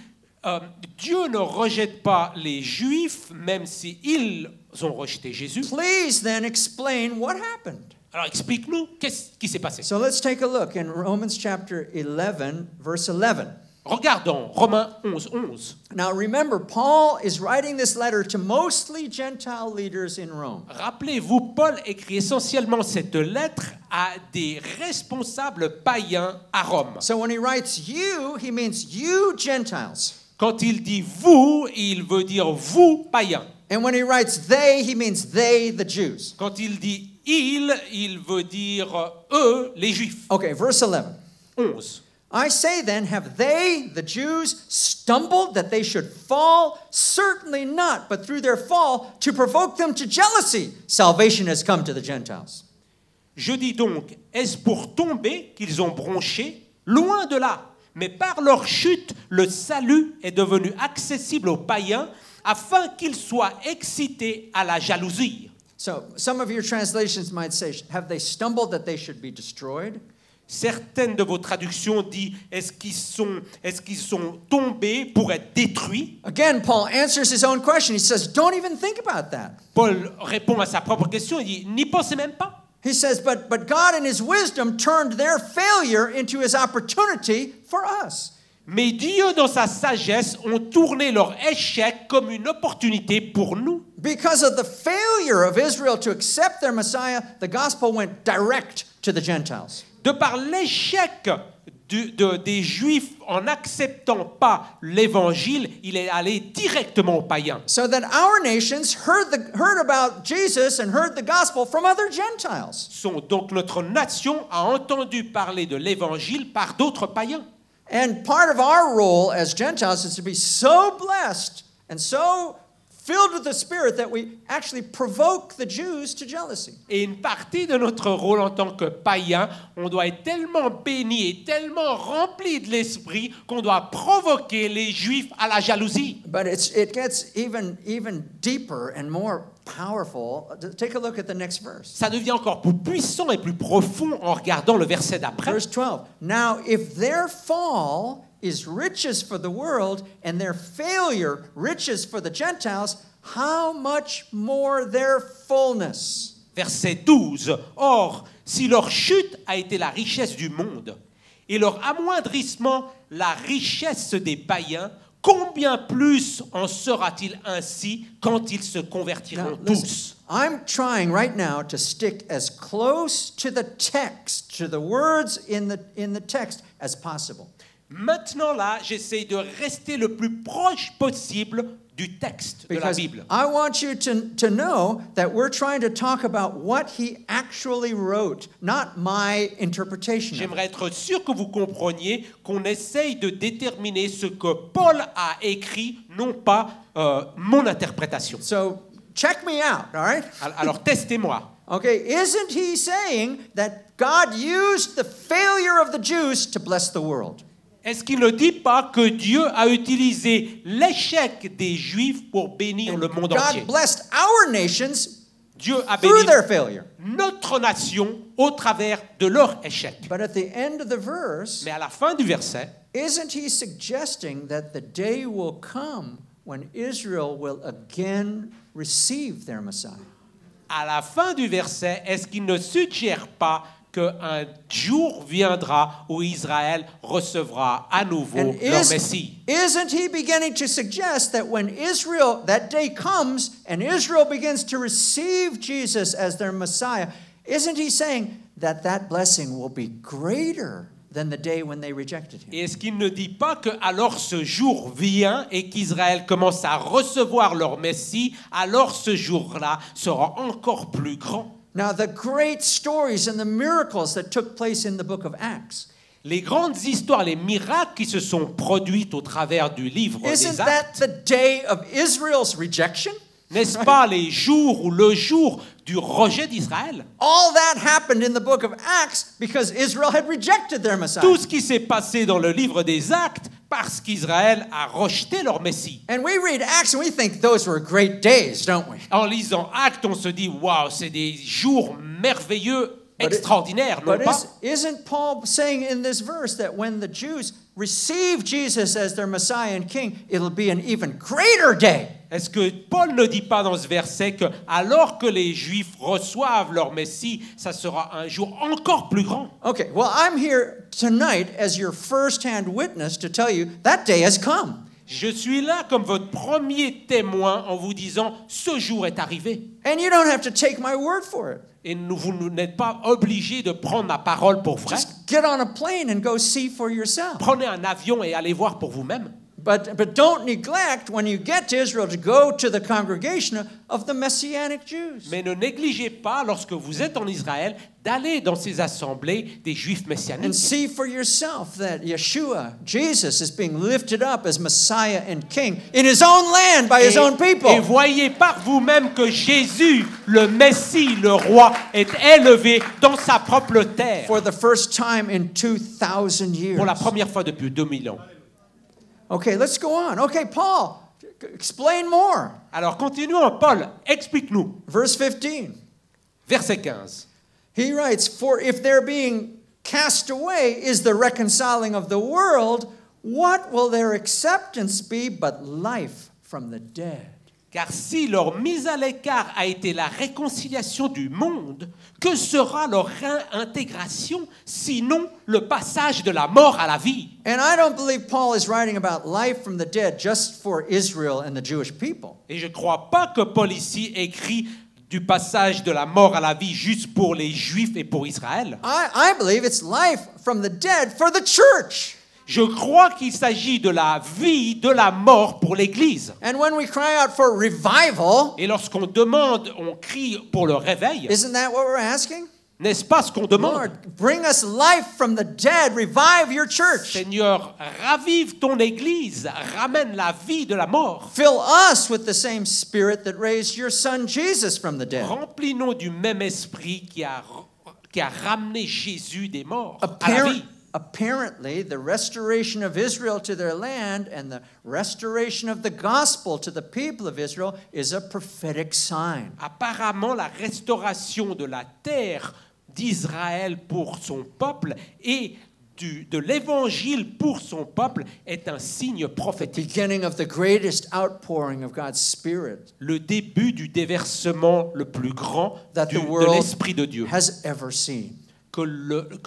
S2: Dieu ne rejette pas les Juifs, même s'ils ont rejeté Jésus,
S1: please then explain what happened.
S2: Alors explique-nous, qu'est-ce qui s'est passé?
S1: So let's take a look in Romans chapter 11, verse 11.
S2: Regardons Romains 11, 11.
S1: Now remember, Paul is writing this letter to mostly Gentile leaders in Rome.
S2: Rappelez-vous, Paul écrit essentiellement cette lettre à des responsables païens à Rome.
S1: So when he writes you, he means you Gentiles.
S2: Quand il dit vous, il veut dire vous païens.
S1: And when he writes they, he means they, the Jews.
S2: Quand il dit il veut dire eux, les Juifs.
S1: Okay, verse 11.
S2: 11.
S1: I say then, have they, the Jews, stumbled that they should fall? Certainly not, but through their fall, to provoke them to jealousy, salvation has come to the Gentiles.
S2: Je dis donc, est-ce pour tomber qu'ils ont bronché? Loin de là. Mais par leur chute, le salut est devenu accessible aux païens afin qu'ils soient excités à la jalousie.
S1: So some of your translations might say, have they stumbled that they should be destroyed?
S2: Certaines de vos traductions disent est-ce qu'ils sont tombés pour être détruits?
S1: Again, Paul answers his own question. He says, don't even think about that.
S2: Paul répond à sa propre question, il dit n'y pensez même pas.
S1: He says, but God in his wisdom turned their failure into his opportunity for us.
S2: Mais Dieu, dans sa sagesse, ont tourné leur échec comme une opportunité pour nous.
S1: Because of the failure of Israel to accept their Messiah, the gospel went direct to the Gentiles.
S2: De par l'échec des Juifs en n'acceptant pas l'Évangile, il est allé directement aux païens.
S1: So that our nations heard about Jesus and heard the gospel from other Gentiles.
S2: Donc notre nation a entendu parler de l'Évangile par d'autres païens.
S1: And part of our role as Gentiles is to be so blessed and so filled with the Spirit that we actually provoke the Jews to jealousy.
S2: Et une partie de notre rôle en tant que païen, on doit être tellement béni et tellement rempli de l'Esprit qu'on doit provoquer les Juifs à la jalousie.
S1: But it gets even deeper and more powerful. Take a look at the next verse.
S2: Ça devient encore plus puissant et plus profond en regardant le verset d'après.
S1: Verse 12. Now, if their fall is riches for the world and their failure riches for the Gentiles, how much more their fullness?
S2: Verset 12. Or, si leur chute a été la richesse du monde et leur amoindrissement la richesse des païens, combien plus en sera-t-il ainsi quand ils se convertiront tous?
S1: I'm trying right now to stick as close to the text, to the words in the text as possible.
S2: Maintenant là, j'essaie de rester le plus proche possible du texte de la
S1: Because
S2: Bible.
S1: I want you to know that we're trying to talk about what he actually wrote, not my interpretation of it.
S2: J'aimerais être sûr que vous compreniez qu'on essaye de déterminer ce que Paul a écrit, non pas mon interprétation.
S1: So check me out, all right?
S2: Alors testez-moi.
S1: Okay, isn't he saying that God used the failure of the Jews to bless the world?
S2: Est-ce qu'il ne dit pas que Dieu a utilisé l'échec des Juifs pour bénir le monde entier?
S1: God blessed our nations
S2: Dieu a
S1: through
S2: béni
S1: their failure.
S2: notre nation au travers de leur échec.
S1: But at the end of the verse,
S2: Mais à la fin du verset,
S1: isn't he suggesting that the day will come when Israel will again receive their Messiah?
S2: à la fin du verset, est-ce qu'il ne suggère pas qu'un jour viendra où Israël recevra à nouveau
S1: And
S2: leur Messie?
S1: isn't he beginning to suggest that when Israel, that day comes and Israel begins to receive Jesus as their Messiah, isn't he saying that that blessing will be greater than the day when they rejected him?
S2: Et est-ce qu'il ne dit pas que alors ce jour vient et qu'Israël commence à recevoir leur Messie, alors ce jour-là sera encore plus grand?
S1: Now, the great stories and the miracles that took place in the book of Acts,
S2: Les grandes histoires, les miracles qui se sont produits au travers du livre
S1: isn't
S2: des Actes,
S1: that the day of Israel's rejection?
S2: n'est-ce pas les jours ou le jour du rejet d'Israël?
S1: All that happened in the book of Acts because Israel had rejected their Messiah.
S2: Tout ce qui s'est passé dans le livre des Actes parce qu'Israël a rejeté leur Messie.
S1: And we read Acts and we think those were great days, don't we?
S2: En lisant Actes, on se dit waouh, c'est des jours merveilleux, extraordinaires, non
S1: But
S2: pas?
S1: isn't Paul saying in this verse that when the Jews receive Jesus as their Messiah and King, it'll be an even greater day?
S2: Est-ce que Paul ne dit pas dans ce verset que alors que les Juifs reçoivent leur Messie, ça sera un jour encore plus grand?
S1: Okay, well, I'm here tonight as your first-hand witness to tell you that day has come.
S2: Je suis là comme votre premier témoin en vous disant ce jour est arrivé.
S1: And you don't have to take my word for it.
S2: Et vous n'êtes pas obligé de prendre ma parole pour vrai.
S1: Just get on a plane and go see for yourself.
S2: Prenez un avion et allez voir pour vous-même.
S1: But don't neglect when you get to Israel to go to the congregation of the Messianic Jews.
S2: Mais ne négligez pas, lorsque vous êtes en Israël, d'aller dans ces assemblées des Juifs
S1: And
S2: messianiques.
S1: see for yourself that Yeshua, Jesus, is being lifted up as Messiah and King in his own land by his own people.
S2: Et voyez par vous-même que Jésus, le Messie, le roi, est élevé dans sa propre terre
S1: For the first time in 2,000 years.
S2: pour la première fois depuis 2000 ans.
S1: Okay, let's go on. Okay, Paul, explain more.
S2: Alors continuons, Paul, explique-nous.
S1: Verse 15.
S2: Verset 15.
S1: He writes, "For if their being cast away is the reconciling of the world, what will their acceptance be but life from the dead?"
S2: Car si leur mise à l'écart a été la réconciliation du monde, que sera leur réintégration sinon le passage de la mort à la vie?
S1: And I don't believe Paul is writing about life from the dead just for Israel and the Jewish people.
S2: Et je ne crois pas que Paul ici écrit du passage de la mort à la vie juste pour les Juifs et pour Israël.
S1: I believe it's life from the dead for the church.
S2: Je crois qu'il s'agit de la vie, de la mort pour l'Église.
S1: And when we cry out for revival,
S2: Et lorsqu'on demande, on crie pour le réveil,
S1: isn't that what we're asking?
S2: n'est-ce pas ce qu'on demande?
S1: Lord, bring us life from the dead, revive your church.
S2: Seigneur, ravive ton Église, ramène la vie de la mort.
S1: Fill us with the same spirit that raised your son Jesus from the dead.
S2: Remplis-nous du même esprit qui a ramené Jésus des morts à la vie.
S1: Apparently, the restoration of Israel to their land and the restoration of the gospel to the people of Israel is a prophetic sign.
S2: Apparemment, la restauration de la terre d'Israël pour son peuple et de l'évangile pour son peuple est un signe prophétique.
S1: Beginning of the greatest outpouring of God's Spirit
S2: Le début du déversement le plus grand
S1: that the
S2: de
S1: world
S2: l'Esprit de Dieu
S1: has ever seen.
S2: que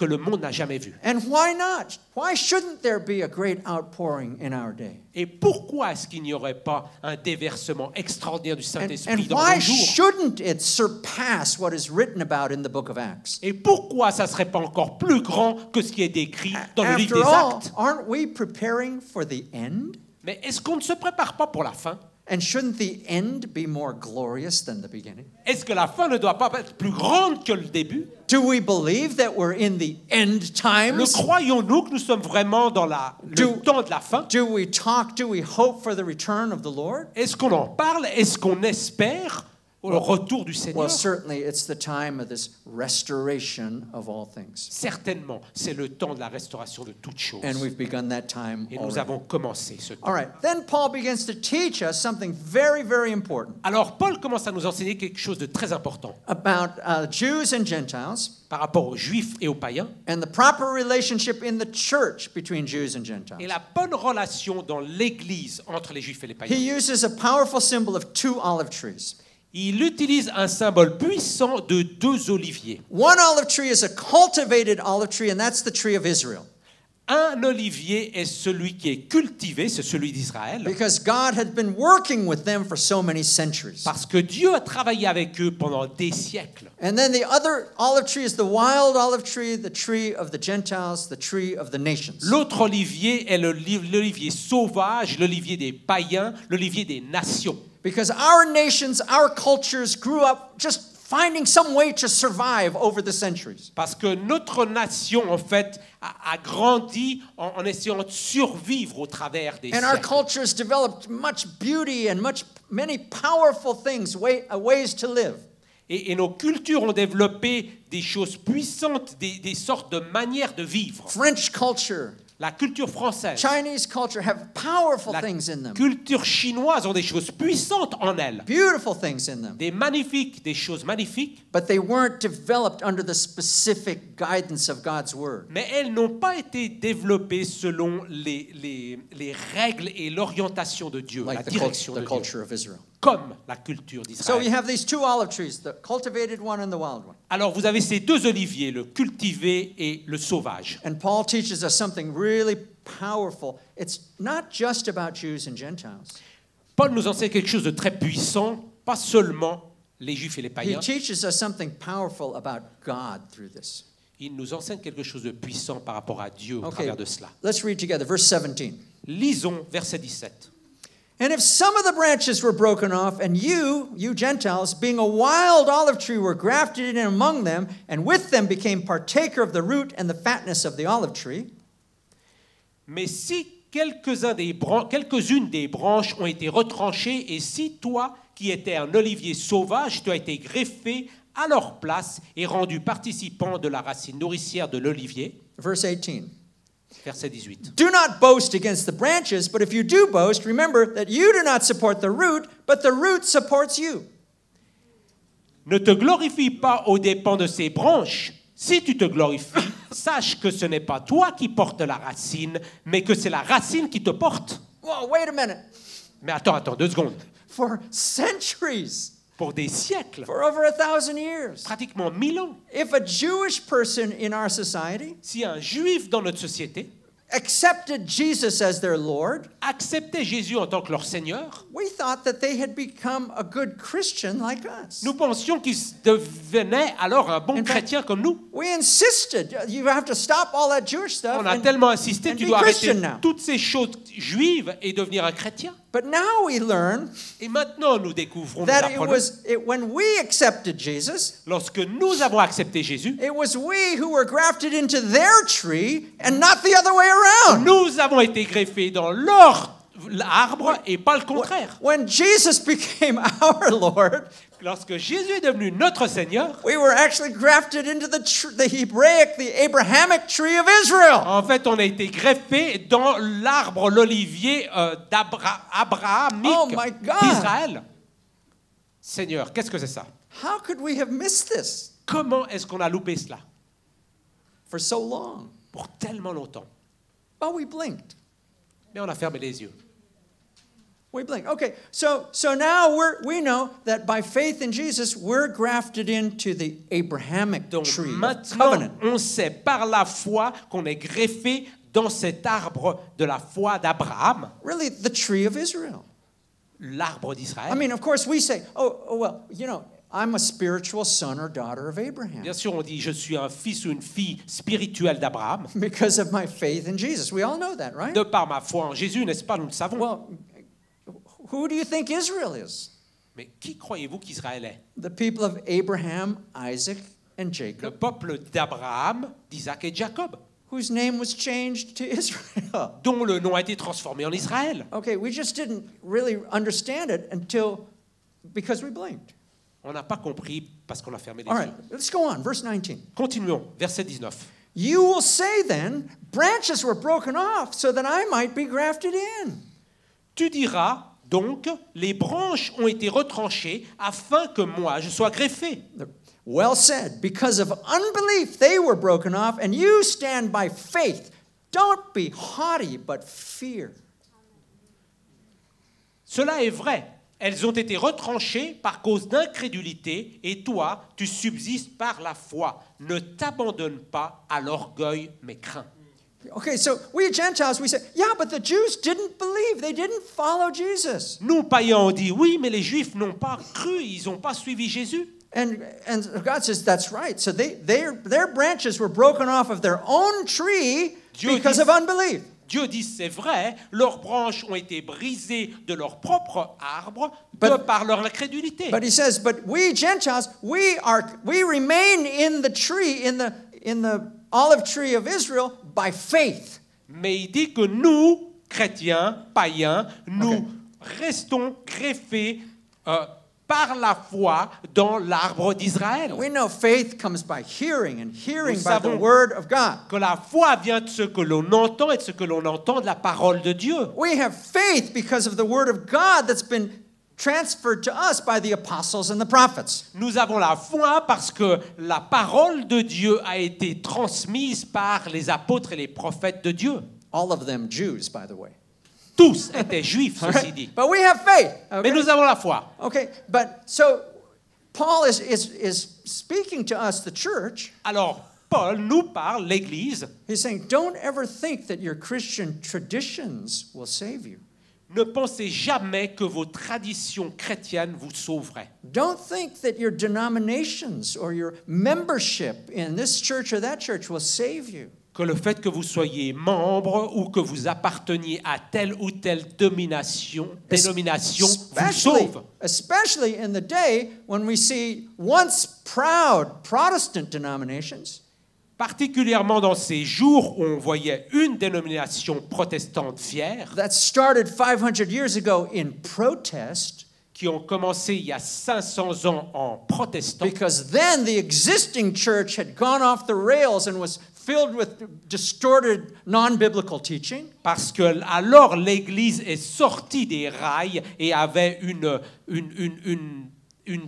S2: le monde n'a jamais vu.
S1: And why not? Why shouldn't there be a great outpouring in our day?
S2: Et pourquoi est-ce qu'il n'y aurait pas un déversement extraordinaire du Saint-Esprit
S1: And
S2: dans
S1: why
S2: nos jours?
S1: shouldn't it surpass what is written about in the book of Acts?
S2: Et pourquoi ça ne serait pas encore plus grand que ce qui est décrit dans le livre
S1: After
S2: des
S1: all,
S2: Actes?
S1: aren't we preparing for the end?
S2: Mais est-ce qu'on ne se prépare pas pour la fin?
S1: And shouldn't the end be more glorious than the beginning?
S2: Est-ce que la fin ne doit pas être plus grande que le début?
S1: Do we believe that we're in the end
S2: Le
S1: times?
S2: croyons-nous que nous sommes vraiment dans le temps de la fin?
S1: Do we hope for the return of the Lord?
S2: Est-ce qu'on en parle? Est-ce qu'on espère le retour du Seigneur?
S1: Well, certainly it's the time of this restoration of all things.
S2: Certainement, c'est le temps de la restauration de toutes choses.
S1: And we've begun that time
S2: Et nous
S1: already.
S2: avons commencé ce temps.
S1: All right, then Paul begins to teach us something very, very important
S2: Alors Paul commence à nous enseigner quelque chose de très important
S1: about Jews and Gentiles
S2: par rapport aux Juifs et aux païens
S1: and the proper relationship in the church between Jews and
S2: et
S1: Gentiles.
S2: la bonne relation dans l'Église entre les Juifs et les
S1: He
S2: païens.
S1: uses a powerful symbol of two olive trees.
S2: Il utilise un symbole puissant de deux oliviers.
S1: One olive tree is a cultivated olive tree, and that's the tree of Israel.
S2: Un olivier est celui qui est cultivé, c'est celui d'Israël,
S1: Because God had been working with them for so many centuries.
S2: parce que Dieu a travaillé avec eux pendant des siècles.
S1: And then the other olive tree is the wild olive tree, the tree of the Gentiles, the tree of the nations.
S2: L'autre olivier est l'olivier sauvage, l'olivier des païens, l'olivier des nations.
S1: Because our nations, our cultures grew up just finding some way to survive over the centuries.
S2: Parce que notre nation, en fait, a grandi en essayant de survivre au travers des
S1: And our
S2: siècles.
S1: cultures developed much beauty and many powerful things, ways to live.
S2: Et nos cultures ont développé des choses puissantes, des sortes de manières de vivre.
S1: French culture,
S2: La culture française,
S1: Chinese culture have powerful
S2: la
S1: things in them,
S2: culture chinoise ont des choses puissantes en elles.
S1: beautiful things in them.
S2: Des choses magnifiques,
S1: But they weren't developed under the specific guidance of God's word.
S2: mais elles n'ont pas été développées selon les règles et l'orientation de Dieu, la
S1: Like
S2: direction
S1: the
S2: de Dieu,
S1: culture of Israel.
S2: comme la culture
S1: So you
S2: d'Israël.
S1: have these two olive trees, the cultivated one and the wild one.
S2: Alors vous avez ces deux oliviers, le cultivé et le sauvage.
S1: And Paul teaches us something really powerful. It's not just about Jews and Gentiles.
S2: Paul nous enseigne quelque chose de très puissant, pas seulement les Juifs et les
S1: He
S2: païens.
S1: teaches us something powerful about God through this.
S2: Il nous enseigne quelque chose de puissant par rapport à Dieu au
S1: Okay,
S2: travers de cela.
S1: let's read together, verse 17.
S2: Lisons verset 17.
S1: And if some of the branches were broken off, and you Gentiles, being a wild olive tree, were grafted in among them, and with them became partaker of the root and the fatness of the olive tree,
S2: Mais si quelques-unes des branches ont été retranchées, et si toi, qui étais un olivier sauvage, tu as été greffé à leur place et rendu participant de la racine nourricière de l'olivier.
S1: verse 18.
S2: Verset 18.
S1: Do not boast against the branches, but if you do boast, remember that you do not support the root, but the root supports you.
S2: Ne te glorifie pas aux dépens de ces branches. Si tu te glorifies, sache que ce n'est pas toi qui portes la racine, mais que c'est la racine qui te porte.
S1: Whoa, wait a minute.
S2: Mais attends, 2 secondes.
S1: For centuries,
S2: Pour des siècles,
S1: for over 1,000 years,
S2: pratiquement 1000 ans,
S1: if a Jewish person in our society
S2: si un juif dans notre société
S1: accepted Jesus as their Lord,
S2: acceptait Jésus en tant que leur Seigneur,
S1: we thought that they had become a good Christian like us.
S2: nous pensions qu'ils devenaient alors un bon
S1: In fact,
S2: chrétien comme nous.
S1: We insisted, you have to stop all that Jewish stuff.
S2: On a
S1: and-
S2: tellement insisté,
S1: and
S2: tu
S1: be
S2: dois arrêter
S1: Christian now.
S2: toutes ces choses juives et devenir un chrétien.
S1: But now we learn
S2: Et maintenant, nous découvrons, nous
S1: that
S2: apprenons,
S1: when we accepted Jesus,
S2: lorsque nous avons accepté Jésus,
S1: it was we who were grafted into their tree and not the other way around.
S2: nous avons été greffés dans leur arbre et pas le contraire.
S1: When Jesus became our Lord,
S2: Lorsque Jésus est devenu notre Seigneur,
S1: we were actually grafted into the Hebraic, the Abrahamic tree of Israel.
S2: en fait, on a été greffés dans l'arbre, l'olivier abrahamique
S1: Oh my God.
S2: d'Israël. Seigneur, qu'est-ce que c'est ça?
S1: How could we have missed this
S2: Comment est-ce qu'on a loupé cela
S1: for so long?
S2: pour tellement longtemps?
S1: Well, we blinked.
S2: Mais on a fermé les yeux.
S1: We blink. Okay, so now we know that by faith in Jesus, we're grafted into the Abrahamic
S2: Donc
S1: tree of
S2: maintenant,
S1: covenant.
S2: on sait par la foi qu'on est greffé dans cet arbre de la foi d'Abraham,
S1: Really, the tree of Israel.
S2: l'arbre
S1: I
S2: d'Israël.
S1: mean, of course, we say, oh well, I'm a spiritual son or daughter of Abraham
S2: Bien sûr, on dit, je suis un fils ou une fille spirituelle d'Abraham,
S1: because of my faith in Jesus. We all know that, right?
S2: de par ma foi en Jésus, n'est-ce pas? Nous le savons.
S1: Well, who do you think Israel is?
S2: Mais qui croyez-vous qu'Israël est?
S1: The people of Abraham, Isaac, and
S2: Le
S1: Jacob,
S2: peuple d'Abraham, d'Isaac et de Jacob,
S1: whose name was changed to Israel.
S2: dont le nom a été transformé en Israël.
S1: Okay, we just didn't really understand it because we blinked.
S2: On n'a pas compris parce qu'on a fermé les
S1: All
S2: yeux.
S1: right, let's go on. Verse 19.
S2: Continuons, verset 19.
S1: You will say then, branches were broken off so that I might be grafted in.
S2: Tu diras donc, les branches ont été retranchées afin que moi je sois greffé.
S1: Well said. Because of unbelief, they were broken off, and you stand by faith. Don't be haughty, but fear.
S2: Cela est vrai. Elles ont été retranchées par cause d'incrédulité, et toi, tu subsistes par la foi. Ne t'abandonne pas à l'orgueil, mais crains.
S1: Okay, so we Gentiles, we say, yeah, but the Jews didn't believe. They didn't follow Jesus.
S2: Nous, païens, on dit oui, mais les Juifs n'ont pas cru, ils n'ont pas suivi Jésus.
S1: And God says, that's right. So their branches were broken off of their own tree
S2: Dieu
S1: because
S2: dit-
S1: of unbelief.
S2: Dieu dit c'est vrai, leurs branches ont été brisées de leur propre arbre
S1: But-
S2: par leur incrédulité.
S1: But he says, but we Gentiles, we remain in the tree, in the olive tree of Israel by faith.
S2: Mais il dit que nous, chrétiens, païens, nous
S1: Ok.
S2: restons greffés par la foi dans l'arbre d'Israël.
S1: We know faith comes by hearing, and hearing
S2: Nous
S1: by the
S2: savons
S1: word of God.
S2: Que la foi vient de ce que l'on entend et de ce que l'on entend de la parole de Dieu.
S1: We have faith because of the word of God that's been transferred to us by the apostles and the prophets.
S2: Nous avons la foi parce que la parole de Dieu a été transmise par les apôtres et les prophètes de Dieu.
S1: All of them Jews, by the way.
S2: Tous étaient juifs,
S1: All
S2: ceci
S1: right?
S2: dit.
S1: But we have faith.
S2: Mais
S1: Okay?
S2: nous avons la foi.
S1: Okay, but so Paul is speaking to us, the church.
S2: Alors, Paul nous parle, l'Église.
S1: He's saying, don't ever think that your Christian traditions will save you.
S2: Ne pensez jamais que vos traditions chrétiennes vous sauveraient.
S1: Don't think that your denominations or your membership in this church or that church will save you.
S2: Que le fait que vous soyez membre ou que vous apparteniez à telle ou telle dénomination vous sauve.
S1: Especially in the day when we see once proud Protestant denominations
S2: Particulièrement dans ces jours où on voyait une dénomination protestante fière
S1: that started 500 years ago in protest,
S2: qui ont commencé il y a 500 ans en protestant,
S1: because then the existing church had gone off the rails and was filled with distorted non-biblical teaching.
S2: parce que alors l'Église est sortie des rails et avait une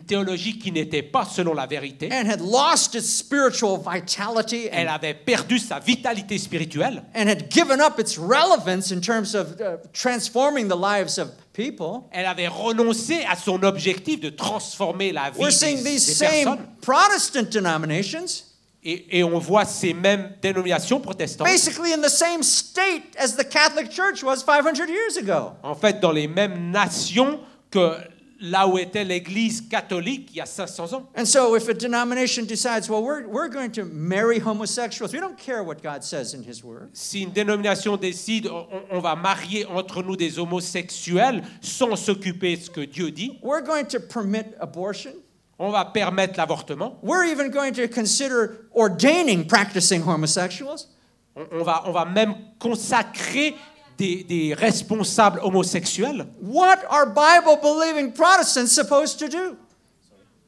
S2: théologie qui n'était pas selon la vérité.
S1: And had lost its spiritual vitality
S2: Elle avait perdu sa vitalité spirituelle
S1: and had given up its relevance in terms of transforming the lives of people.
S2: elle avait renoncé à son objectif de transformer la vie
S1: We're seeing these
S2: des
S1: same
S2: personnes.
S1: Protestant denominations
S2: Et on voit ces mêmes dénominations protestantes,
S1: basically in the same state as the Catholic Church was 500 years ago.
S2: en fait, dans les mêmes nations que là où était l'Église catholique il y a 500 ans.
S1: And so if a denomination decides, well, we're going to marry homosexuals, we don't care what God says in His Word.
S2: Si une dénomination décide, on va marier entre nous des homosexuels sans s'occuper de ce que Dieu dit,
S1: We're going to permit abortion.
S2: on va permettre l'avortement,
S1: We're even going to consider ordaining practicing homosexuals.
S2: on va même consacrer des responsables homosexuels.
S1: What are Bible-believing Protestants supposed to do?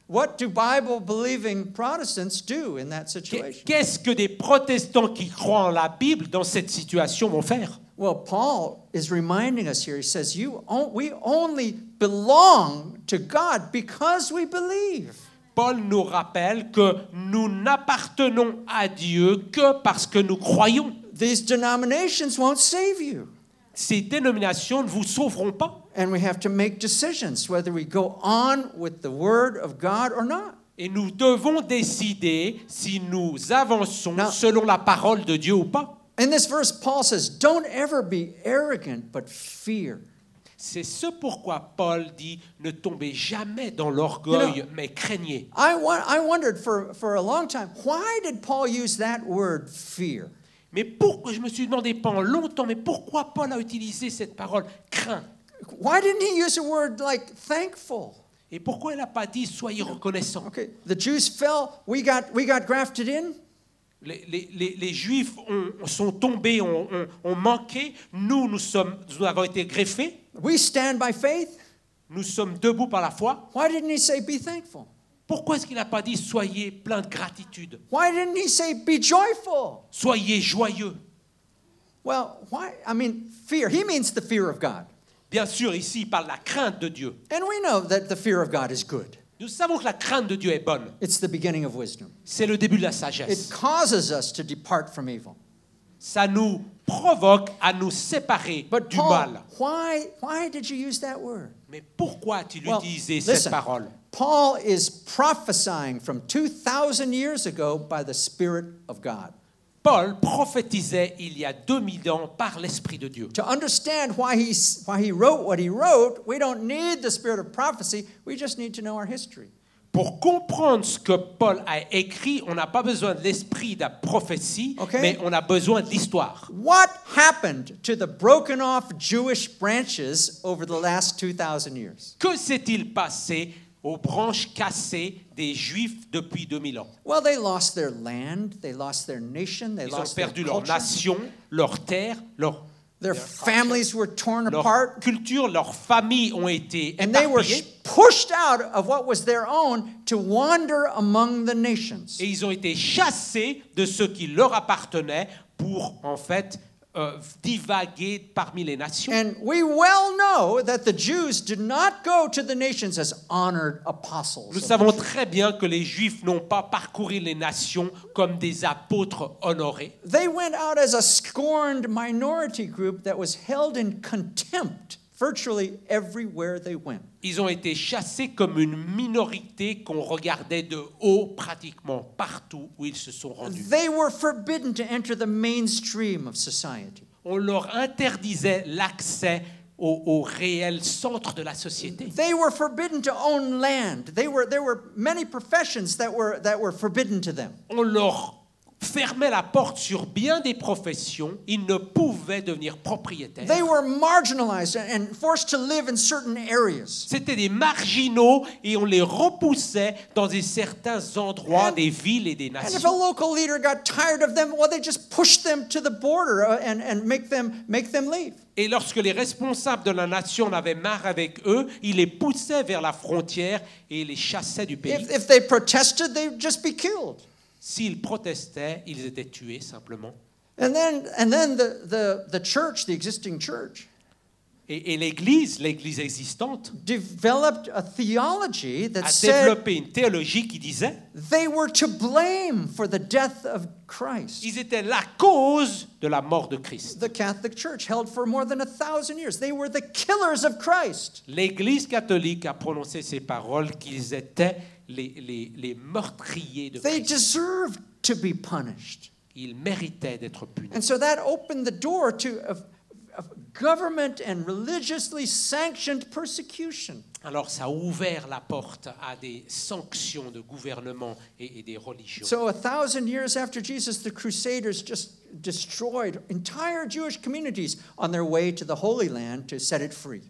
S1: What do Bible-believing Protestants do in that situation?
S2: Qu'est-ce que des protestants qui croient en la Bible dans cette situation vont faire?
S1: Well, Paul is reminding us here. He says, we only belong to God because we believe.
S2: Paul nous rappelle que nous n'appartenons à Dieu que parce que nous croyons.
S1: These denominations won't save you.
S2: Ces dénominations ne vous sauveront pas.
S1: And we have to make decisions whether we go on with the Word of God or not.
S2: Et nous devons décider si nous avançons
S1: Now-
S2: selon la parole de Dieu ou pas.
S1: In this verse, Paul says, don't ever be arrogant, but fear.
S2: C'est ce pourquoi Paul dit ne tombez jamais dans l'orgueil, mais craignez.
S1: I wondered for a long time, why did Paul use that word, fear?
S2: Mais pourquoi, je me suis demandé pendant longtemps, mais pourquoi Paul a utilisé cette parole craint?
S1: Why didn't he use a word like thankful?
S2: Et pourquoi il n'a pas dit soyez reconnaissants?
S1: Okay, the Jews fell, we got grafted in.
S2: Les Juifs sont tombés, ont manqué. Nous avons été greffés.
S1: We stand by faith.
S2: Nous sommes debout par la foi.
S1: Why didn't he say be thankful?
S2: Pourquoi est-ce qu'il n'a pas dit soyez plein de gratitude?
S1: Why didn't he say be joyful?
S2: Soyez joyeux.
S1: Well, why? I mean, fear. He means the fear of God.
S2: Bien sûr, ici, il parle de la crainte de Dieu.
S1: And we know that the fear of God is good.
S2: Nous savons que la crainte de Dieu est bonne.
S1: It's the beginning of wisdom.
S2: C'est le début de la
S1: It
S2: sagesse.
S1: causes us to depart from evil.
S2: Ça nous provoque à nous séparer
S1: But
S2: du
S1: Paul,
S2: mal.
S1: why did you use that word?
S2: Mais pourquoi as-tu
S1: Well,
S2: utilisé
S1: listen,
S2: cette parole?
S1: Paul is prophesying from 2,000 years ago by the Spirit of God.
S2: Paul prophétisait il y a 2000 ans par l'Esprit de Dieu.
S1: To understand why he wrote what he wrote, we don't need the spirit of prophecy, we just need to know our history.
S2: Pour comprendre ce que Paul a écrit, on n'a pas besoin de l'esprit de la prophétie,
S1: Okay.
S2: mais on a besoin de l'histoire.
S1: What happened to the broken off Jewish branches over the last 2,000 years?
S2: Que s'est-il passé aux branches cassées des Juifs depuis 2000 ans?
S1: Well, they lost their land, they lost their nation, they
S2: Ils ont
S1: lost their
S2: perdu leur
S1: culture.
S2: nation, leur terre, leur
S1: Their families were torn
S2: Leur
S1: apart.
S2: culture, leurs familles ont été
S1: And they were
S2: éparpillées.
S1: pushed out of what was their own to wander among the nations.
S2: Et ils ont été chassés de ce qui leur appartenait pour, en fait, divaguer parmi les nations.
S1: And we well know that the Jews did not go to the nations as honored apostles.
S2: Nous savons très bien que les Juifs n'ont pas parcouru les nations comme des apôtres honorés.
S1: They went out as a scorned minority group that was held in contempt virtually everywhere they went.
S2: Ils ont été chassés comme une minorité qu'on regardait de haut pratiquement partout où ils se sont rendus.
S1: They were forbidden to enter the mainstream of society.
S2: On leur interdisait l'accès au réel centre de la société.
S1: They were forbidden to own land. There were many professions that were forbidden to them.
S2: On leur fermait la porte sur bien des professions. Ils ne pouvaient devenir propriétaires.
S1: They were marginalized and forced to live in certain areas.
S2: C'était des marginaux et on les repoussait dans certains endroits des villes et des
S1: And if a
S2: nations.
S1: local leader got tired of them, well, they just pushed them to the border and make them leave.
S2: Et lorsque les responsables de la nation en avaient marre avec eux, ils les poussaient vers la frontière et les chassaient du pays.
S1: If they protested, they'd just be killed.
S2: S'ils protestaient, ils étaient tués simplement.
S1: And then the church, the existing church,
S2: Et l'Église existante,
S1: developed a theology that
S2: a
S1: said
S2: développé une théologie qui disait
S1: they were to blame for the death of Christ.
S2: qu'ils étaient la cause de la mort de Christ.
S1: The Catholic Church held for more than 1,000 years. They were the killers of Christ.
S2: L'Église catholique a prononcé ces paroles qu'ils étaient les meurtriers de
S1: They
S2: Christ.
S1: deserved to be punished.
S2: Ils méritaient d'être punis.
S1: And so that opened the door to of government and religiously sanctioned persecution.
S2: Alors ça a ouvert la porte à des sanctions de gouvernement et des religions.
S1: So 1,000 years after Jesus, the Crusaders just destroyed entire Jewish communities on their way to the Holy Land to set it free.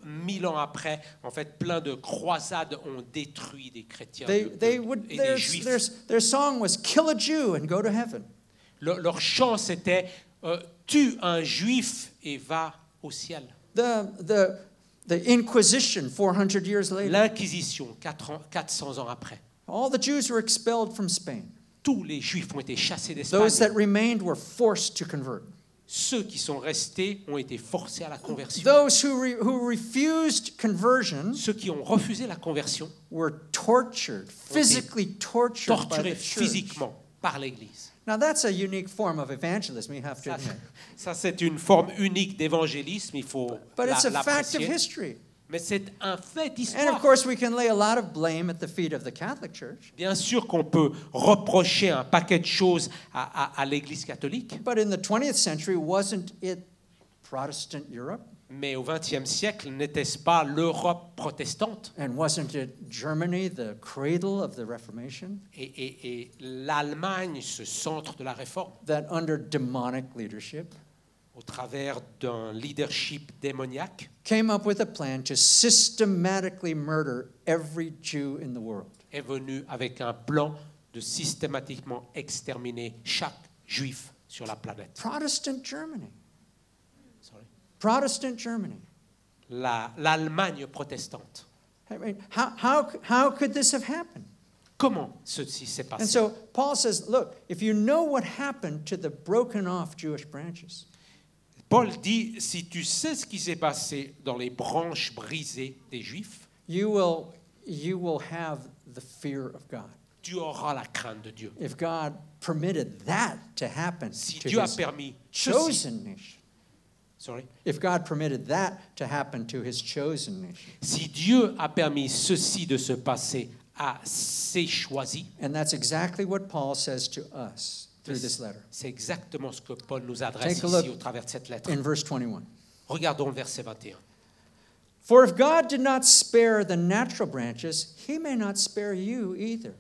S2: 1000 ans après, en fait, plein de croisades ont détruit des chrétiens
S1: They
S2: et des juifs.
S1: their song was "Kill a Jew and go to heaven."
S2: Leur chant, c'était tue un juif et va au ciel.
S1: The Inquisition 400 years later.
S2: L'Inquisition, 400 ans après.
S1: All the Jews were expelled from Spain.
S2: Tous les juifs ont été chassés
S1: Those that
S2: d'Espagne.
S1: remained were forced to convert.
S2: Ceux qui sont restés ont été forcés à la conversion.
S1: Those who refused conversion
S2: Ceux qui ont refusé la conversion
S1: were tortured, physically tortured by
S2: torturés
S1: the church.
S2: physiquement par l'Église.
S1: Now that's a unique form of evangelism, you have to admit.
S2: Ça, c'est une forme unique d'évangélisme, il faut
S1: But it's a fact of
S2: l'apprécier.
S1: history.
S2: Mais c'est un fait
S1: And of
S2: d'histoire.
S1: course, we can lay a lot of blame at the feet of the Catholic Church.
S2: Bien sûr qu'on peut reprocher un paquet de choses à l'Église catholique,
S1: But in the 20th century, wasn't it Protestant Europe?
S2: mais au XXe siècle, n'était-ce pas l'Europe protestante
S1: And wasn't it Germany, the cradle of the Reformation,
S2: et l'Allemagne, ce centre de la réforme,
S1: that under demonic leadership
S2: au travers d'un leadership démoniaque,
S1: came up with a plan to systematically murder every Jew in the world?
S2: est venu avec un plan de systématiquement exterminer chaque juif sur la planète.
S1: Protestant Germany.
S2: Sorry.
S1: Protestant Germany.
S2: L'Allemagne protestante.
S1: I mean, how could this have happened?
S2: Comment ceci s'est
S1: And
S2: passé?
S1: so Paul says, look, if you know what happened to the broken off Jewish branches,
S2: Paul dit, si tu sais ce qui s'est passé dans les branches brisées des Juifs,
S1: you will have the fear of God.
S2: tu auras la crainte de Dieu.
S1: If God permitted that to happen
S2: Si
S1: to
S2: Dieu a
S1: his
S2: permis ceci,
S1: chosen nation,
S2: sorry,
S1: if God permitted that to happen to his chosen nation,
S2: si Dieu a permis ceci de se passer à ses choisis,
S1: and that's exactly what Paul says to us through this letter.
S2: c'est exactement ce que Paul nous adresse
S1: Take a look
S2: ici au travers de cette lettre.
S1: In verse 21.
S2: Regardons le verset 21.
S1: For if God did not spare the natural branches, he may not spare you either.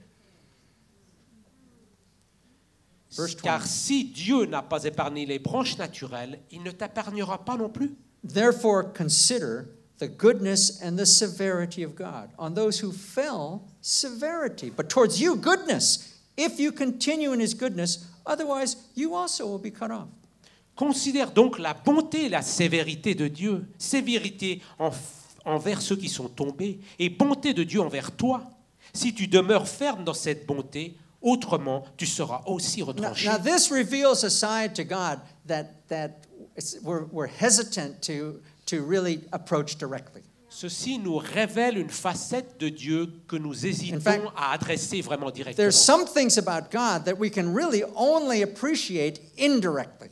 S1: Verse 20.
S2: Car si Dieu n'a pas épargné les branches naturelles, il ne t'épargnera pas non plus.
S1: Therefore, consider the goodness and the severity of God. On those who fell, severity, but towards you, goodness, if you continue in his goodness, otherwise you also will be cut off.
S2: Considère donc la bonté et la sévérité de Dieu, sévérité envers ceux qui sont tombés et bonté de Dieu envers toi. Si tu demeures ferme dans cette bonté, autrement tu seras aussi retranché.
S1: Now this reveals a side to God that we're hesitant to really approach directly.
S2: Ceci nous révèle une facette de Dieu que nous hésitons à adresser vraiment directement.
S1: There's some things about God that we can really only appreciate indirectly.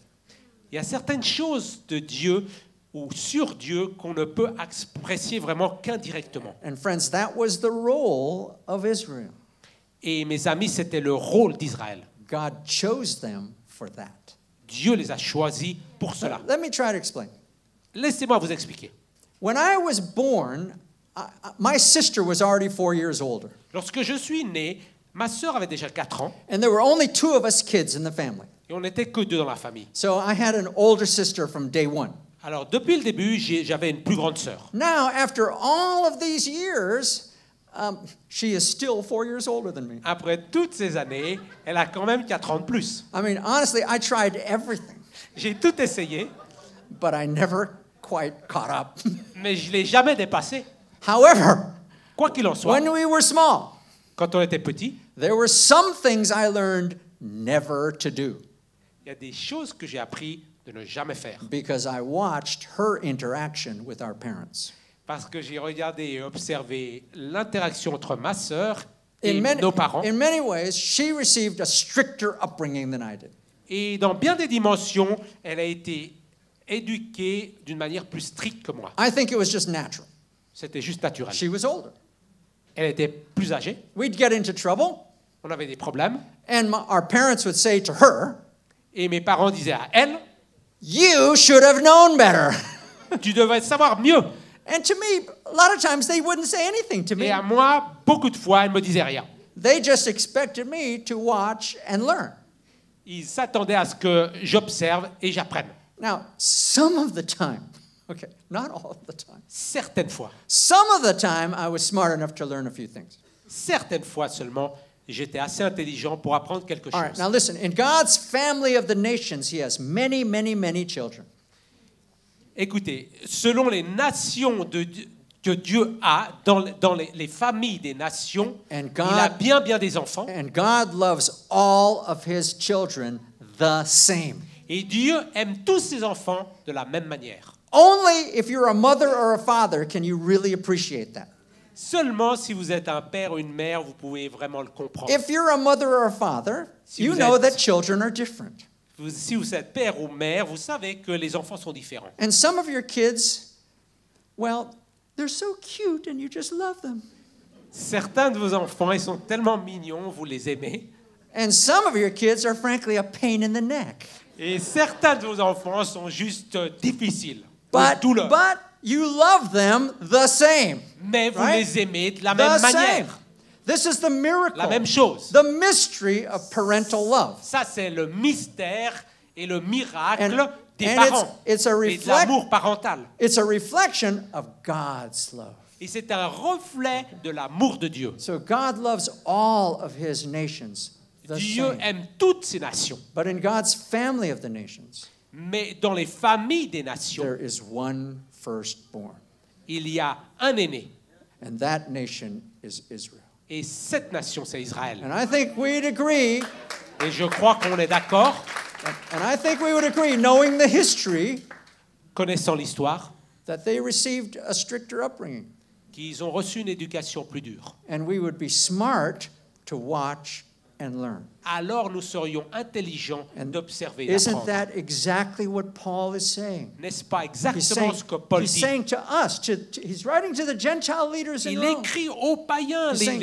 S2: Il y a certaines choses de Dieu ou sur Dieu qu'on ne peut apprécier vraiment qu'indirectement.
S1: And friends, that was the role of Israel.
S2: Et mes amis, c'était le rôle d'Israël.
S1: God chose them for that.
S2: Dieu les a choisis pour cela.
S1: Let me try to explain.
S2: Laissez-moi vous expliquer.
S1: When I was born, my sister was already 4 years older.
S2: Lorsque je suis né, ma sœur avait déjà 4 ans
S1: And there were only 2 of us kids in the family.
S2: et on n'était que 2 dans la famille.
S1: So I had an older sister from day one.
S2: Alors, depuis le début, j'avais une plus grande sœur.
S1: Now, after all of these years, she is still 4 years older than me.
S2: Après toutes ces années, elle a quand même 4 ans de plus.
S1: I mean, honestly, I tried everything,
S2: J'ai tout essayé,
S1: but I never quite caught up.
S2: mais je ne l'ai jamais dépassée.
S1: However,
S2: Quoi qu'il en soit,
S1: when we were small,
S2: quand on était petit,
S1: there were some things I learned never to do
S2: il y a des choses que j'ai appris de ne jamais faire.
S1: because I watched her interaction with our parents.
S2: Parce que j'ai regardé et observé l'interaction entre ma sœur et
S1: In
S2: nos parents.
S1: many ways, she received a stricter upbringing than I did.
S2: Et dans bien des dimensions, elle a été éduquée d'une manière plus stricte que moi.
S1: I think it was just natural.
S2: C'était juste naturel.
S1: She was older.
S2: Elle était plus âgée,
S1: We'd get into trouble,
S2: on avait des problèmes,
S1: and our parents would say to her,
S2: et mes parents disaient à elle,
S1: "You should have known better."
S2: tu devais savoir mieux.
S1: And to me, a lot of times they wouldn't say anything to me.
S2: Et à moi, beaucoup de fois, elle ne me disait rien.
S1: They just expected me to watch and learn.
S2: Ils s'attendaient à ce que j'observe et j'apprenne.
S1: Now, some of the time, okay, not all of the time,
S2: Certaines fois.
S1: some of the time I was smart enough to learn a few things.
S2: Certaines fois seulement, j'étais assez intelligent pour apprendre quelque
S1: All right,
S2: chose.
S1: now listen, in God's family of the nations, he has many, many, many children.
S2: Écoutez, selon les nations que Dieu a, dans les familles des nations,
S1: And
S2: il a
S1: God,
S2: bien des enfants.
S1: and God loves all of his children the same.
S2: Et Dieu aime tous ses enfants de la même manière.
S1: Only if you're a mother or a father can you really appreciate that.
S2: Seulement si vous êtes un père ou une mère, vous pouvez vraiment le comprendre.
S1: If you're a mother or a father,
S2: Si
S1: you
S2: vous
S1: know
S2: êtes-
S1: that children are different.
S2: Si vous êtes père ou mère, vous savez que les enfants sont différents.
S1: And some of your kids, well, they're so cute and you just love them.
S2: Certains de vos enfants, ils sont tellement mignons, vous les aimez.
S1: And some of your kids are frankly a pain in the neck.
S2: Et certains de vos enfants sont juste difficiles.
S1: But
S2: douleurs.
S1: you love them the same.
S2: Mais vous
S1: right?
S2: les aimez de la
S1: The
S2: même
S1: same.
S2: manière.
S1: This is the miracle.
S2: La même chose.
S1: The mystery of parental love.
S2: Ça, c'est le mystère et le miracle
S1: And-
S2: des
S1: and
S2: parents
S1: it's a
S2: et de l'amour parental.
S1: It's a reflection of God's love.
S2: Et c'est un reflet de l'amour de Dieu.
S1: So God loves all of his nations the
S2: Dieu
S1: same.
S2: aime toutes ces nations.
S1: But in God's family of the nations,
S2: Mais dans les familles des nations,
S1: there is one firstborn.
S2: il y a un aîné.
S1: And that nation is Israel.
S2: Et cette nation, c'est Israël.
S1: And I think we'd agree,
S2: Et je crois qu'on est d'accord,
S1: and I think we would agree, knowing the history,
S2: connaissant l'histoire,
S1: that they received a stricter upbringing.
S2: qu'ils ont reçu une éducation plus dure.
S1: And we would be smart to watch and learn.
S2: Alors nous serions intelligents
S1: And
S2: d'observer et
S1: isn't
S2: d'apprendre.
S1: that exactly what Paul is saying?
S2: N'est-ce pas
S1: He's
S2: exactement ce que Paul
S1: he's
S2: dit?
S1: saying to us, he's writing to the Gentile leaders in
S2: Il
S1: Rome.
S2: écrit aux païens,
S1: He's saying-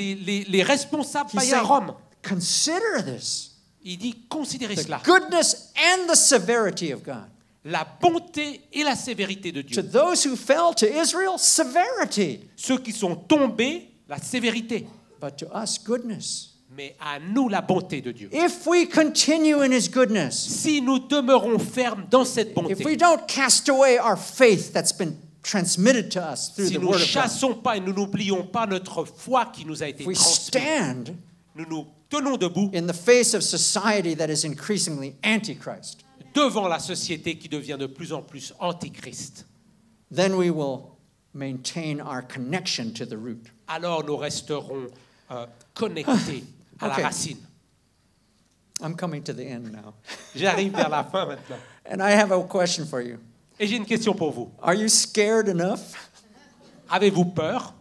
S2: les responsables
S1: He's
S2: païens à
S1: saying,
S2: Rome.
S1: consider this,
S2: Il dit, considérez
S1: the
S2: cela.
S1: goodness and the severity of God.
S2: La bonté et la sévérité de
S1: To
S2: Dieu.
S1: those who fell to Israel, severity.
S2: Ceux qui sont tombés, la sévérité.
S1: But to us, goodness.
S2: Mais à nous, la bonté de Dieu.
S1: If we continue in his goodness,
S2: Si nous demeurons fermes dans cette
S1: if we
S2: bonté,
S1: don't cast away our faith that's been transmitted to us through
S2: si
S1: the
S2: nous
S1: Word of God,
S2: chassons pas et nous n'oublions pas notre foi qui nous a été
S1: if we
S2: transmise,
S1: stand
S2: nous nous tenons debout
S1: in the face of society that is increasingly antichrist,
S2: devant la société qui devient de plus en plus antichrist,
S1: then we will maintain our connection to the root.
S2: alors nous resterons connectés à la
S1: Okay.
S2: racine.
S1: I'm coming to the end now.
S2: J'arrive vers la fin maintenant.
S1: And I have a question for you.
S2: Et j'ai une question pour vous.
S1: Are you scared enough?
S2: Avez-vous peur?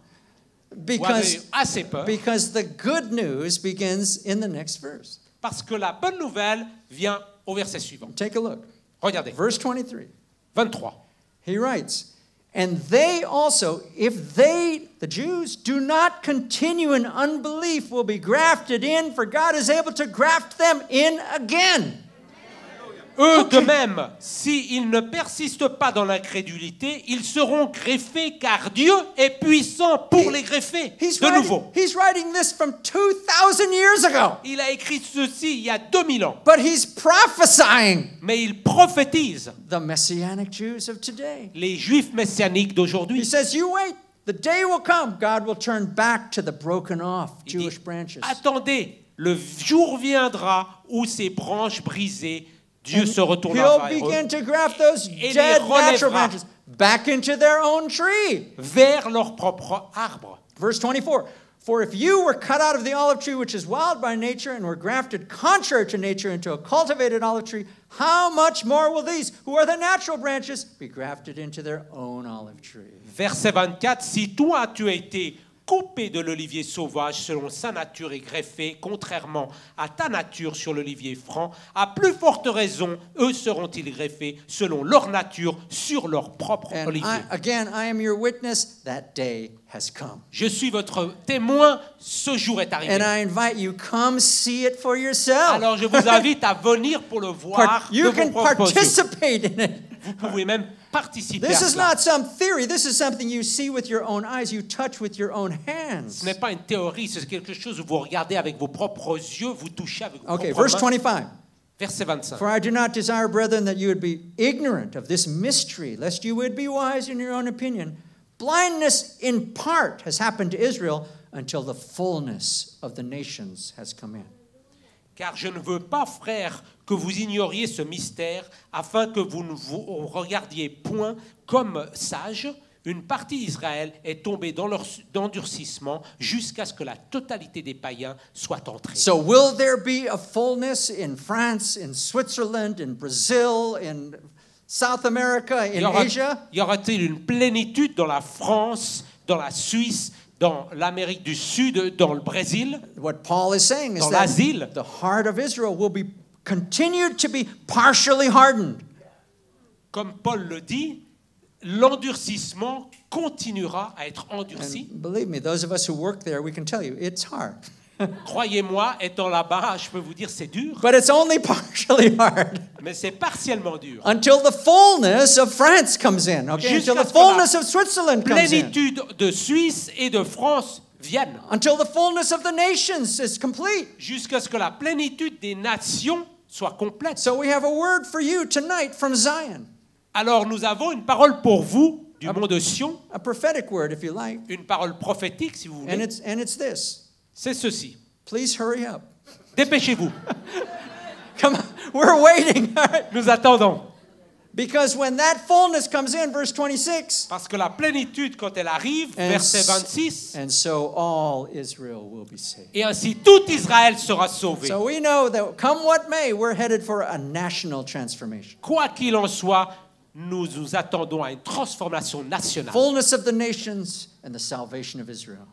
S2: Ou
S1: Because,
S2: avez assez peur?
S1: because the good news begins in the next verse.
S2: Parce que la bonne nouvelle vient au verset suivant.
S1: Take a look.
S2: Regardez,
S1: Verse 23.
S2: 23.
S1: He writes, and they also, if they, the Jews, do not continue in unbelief, will be grafted in, for God is able to graft them in again.
S2: Eux de même, s'ils ne persistent pas dans l'incrédulité, ils seront greffés car Dieu est puissant pour les greffer de nouveau.
S1: He's writing this from 2,000 years ago,
S2: Il a écrit ceci il y a 2000 ans,
S1: but he's prophesying
S2: mais il prophétise
S1: the Messianic Jews of today.
S2: les Juifs messianiques
S1: He
S2: d'aujourd'hui.
S1: says, you wait, the day will come, God will turn back to the broken off
S2: Il dit,
S1: Jewish branches.
S2: attendez, le jour viendra où ces branches brisées, Dieu se
S1: He'll
S2: retournera vers
S1: begin
S2: eux,
S1: to graft those
S2: Et
S1: dead
S2: les relèvera.
S1: natural branches back into their own tree.
S2: vers leur propre arbre.
S1: Verse 24. For if you were cut out of the olive tree, which is wild by nature, and were grafted contrary to nature into a cultivated olive tree, how much more will these, who are the natural branches, be grafted into their own olive tree?
S2: Verset 24, si toi tu as été coupé de l'olivier sauvage selon sa nature et greffé, contrairement à ta nature sur l'olivier franc, à plus forte raison, eux seront-ils greffés selon leur nature sur leur propre
S1: And
S2: olivier.
S1: I am your witness, that day has come.
S2: Je suis votre témoin, ce jour est arrivé.
S1: And I invite you, come see it for yourself.
S2: Alors je vous invite à venir pour le voir de
S1: You
S2: vos
S1: can
S2: propres yeux.
S1: participate in it.
S2: Vous pouvez même participer à
S1: This is
S2: cela.
S1: not some theory. This is something you see with your own eyes, you touch with your own hands.
S2: Ce n'est pas une théorie, c'est quelque chose que vous regardez avec vos propres yeux, vous touchez avec vos
S1: Okay,
S2: propres
S1: verse
S2: mains.
S1: 25.
S2: Verset 25.
S1: For I do not desire, brethren, that you would be ignorant of this mystery, lest you would be wise in your own opinion. Blindness in part has happened to Israel until the fullness of the nations has come in.
S2: Car je ne veux pas, frères, que vous ignoriez ce mystère, afin que vous ne vous regardiez point comme sages. Une partie d'Israël est tombée dans leur endurcissement jusqu'à ce que la totalité des païens soit entrée.
S1: So will there be a fullness in France, in Switzerland, in Brazil, in South America, in Asia?
S2: Y aura-t-il une plénitude dans la France, dans la Suisse, dans l'Amérique du Sud, dans le Brésil?
S1: What Paul is saying is
S2: Dans
S1: that
S2: l'asile.
S1: the heart of Israel will be continued to be partially hardened.
S2: Comme Paul le dit, l'endurcissement continuera à être endurci.
S1: And believe me, those of us who work there, we can tell you, it's hard.
S2: Croyez-moi, étant là-bas, je peux vous dire c'est dur,
S1: But it's only partially hard
S2: mais c'est partiellement dur.
S1: until the fullness of France comes in, okay?
S2: Jusqu'à
S1: Until the
S2: ce que la
S1: fullness of Switzerland comes in.
S2: Plénitude de Suisse et de France vienne,
S1: Until the fullness of the nations is complete.
S2: jusqu'à ce que la plénitude des nations soit complète.
S1: So we have a word for you tonight from Zion,
S2: Alors nous avons une parole pour vous du mont de Sion,
S1: a prophetic word if you like,
S2: une parole prophétique si vous
S1: and
S2: voulez.
S1: it's this.
S2: C'est ceci.
S1: Please hurry up.
S2: Dépêchez-vous,
S1: Come on, we're waiting. All right.
S2: nous attendons.
S1: Because when that fullness comes in, verse 26,
S2: Parce que la plénitude, quand elle arrive,
S1: And
S2: verset
S1: s-
S2: 26,
S1: and so all Israel will be saved.
S2: et ainsi tout Israël sera sauvé.
S1: So we know that come what may, we're headed for a national transformation.
S2: Quoi qu'il en soit, nous nous attendons à une transformation nationale.
S1: Fullness of the nations and the salvation of Israel.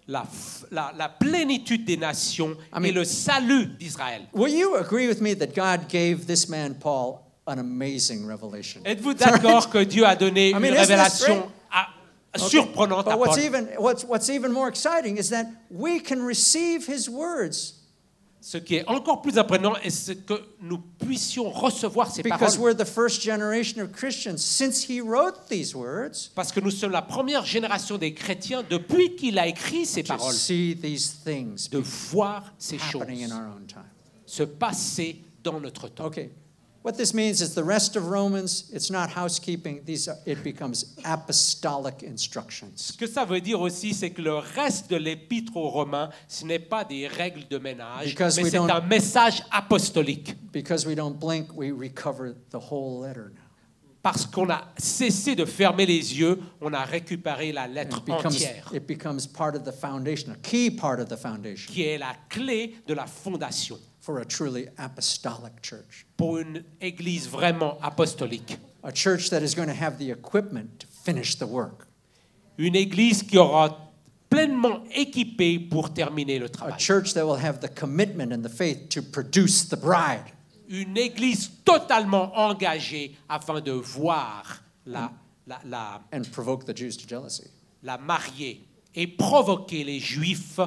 S2: La plénitude des nations et le salut d'Israël.
S1: Will you agree with me that God gave this man Paul an amazing revelation?
S2: Êtes-vous d'accord que Dieu a donné une
S1: isn't this
S2: révélation
S1: Okay.
S2: surprenante à
S1: But
S2: Paul?
S1: what's even more exciting is that we can receive his words
S2: Ce qui est encore plus apprenant est que nous puissions recevoir ces
S1: because
S2: paroles.
S1: we're the first generation of Christians since he wrote these words
S2: Parce que nous sommes la première génération des chrétiens depuis qu'il a écrit ces
S1: to
S2: paroles,
S1: see these things
S2: de voir ces choses
S1: happening in our own time.
S2: se passer dans notre temps.
S1: Okay. What this means is the rest of Romans, it's not housekeeping, it becomes apostolic
S2: Ce
S1: instructions.
S2: que ça veut dire aussi, c'est que le reste de l'épître aux Romains, ce n'est pas des règles de ménage,
S1: Because
S2: mais
S1: we
S2: c'est
S1: don't-
S2: un message apostolique.
S1: Because we don't blink, we recover the whole letter now.
S2: Parce qu'on a cessé de fermer les yeux, on a récupéré la lettre entière,
S1: It becomes part of the foundation, a key part of the foundation
S2: qui est la clé de la fondation
S1: for a truly apostolic church.
S2: pour une église vraiment apostolique.
S1: A church that is going to have the equipment to finish the work.
S2: Une église qui aura pleinement équipée pour terminer le
S1: A
S2: travail.
S1: church that will have the commitment and the faith to produce the bride.
S2: Une église totalement engagée afin de voir la
S1: And provoke the Jews to jealousy.
S2: mariée et provoquer les Juifs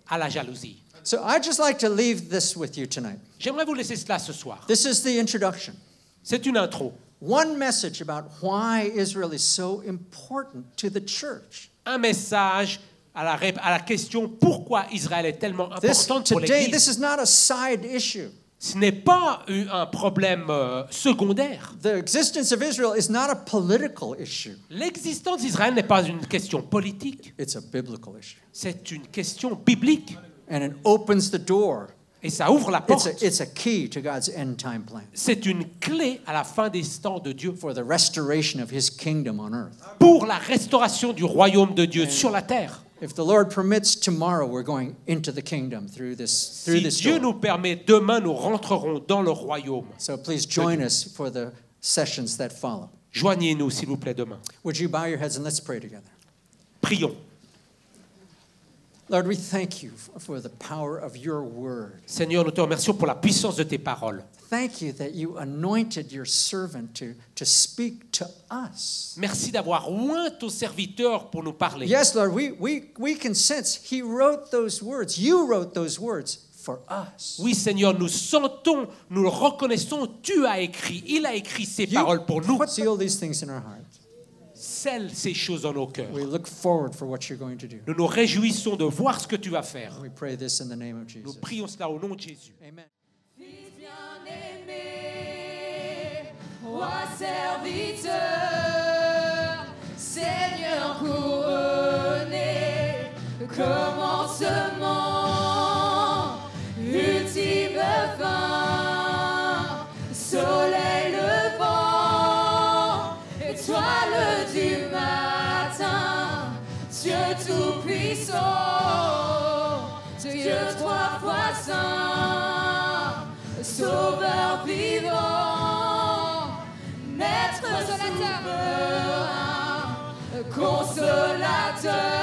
S2: à la jalousie.
S1: So I'd just like to leave this with you tonight.
S2: J'aimerais vous laisser cela ce soir.
S1: This is the introduction.
S2: C'est une intro.
S1: One message about why Israel is so important to the church.
S2: Un message à la question pourquoi Israël est tellement
S1: This,
S2: importante pour
S1: today,
S2: l'Église.
S1: this is not a side issue.
S2: Ce n'est pas un problème secondaire.
S1: The existence of Israel is not a political issue.
S2: L'existence d'Israël n'est pas une question politique,
S1: It's a biblical issue.
S2: c'est une question biblique.
S1: And it opens the door.
S2: Et ça ouvre la porte.
S1: It's a key to God's end time plan
S2: C'est une clé à la fin des temps de Dieu
S1: for the restoration of his kingdom on earth.
S2: pour la restauration du royaume de Dieu sur la terre.
S1: If the Lord permits, tomorrow we're going into the kingdom through this
S2: Si Dieu
S1: door.
S2: nous permet, demain nous rentrerons dans le royaume.
S1: So please join us for the sessions that follow.
S2: Joignez-nous, s'il vous plaît, demain.
S1: Would you bow your heads and let's pray together?
S2: Prions.
S1: Lord, we thank you for the power of your word.
S2: Seigneur, nous te remercions pour la puissance de tes paroles.
S1: Thank you that you anointed your servant to speak to us.
S2: Merci d'avoir oint ton serviteur pour nous parler.
S1: Yes, Lord, we can sense he wrote those words. You wrote those words for us.
S2: Oui, Seigneur, nous sentons, nous le reconnaissons, tu as écrit, il a écrit ces paroles pour nous.
S1: Put all these things in our hearts.
S2: Scelle ces choses dans nos cœurs.
S1: We look forward for what you're going to do.
S2: Nous nous réjouissons de voir ce que tu vas faire.
S1: We pray this in the name of
S2: Nous
S1: Jesus.
S2: prions cela au nom de Jésus.
S1: Amen.
S3: Fils bien-aimé, roi serviteur, Seigneur couronné, commencement, ultime fin, soleil levant, étoile du matin, Dieu tout-puissant, Dieu trois fois saint, Sauveur vivant, Maître souverain, Consolateur.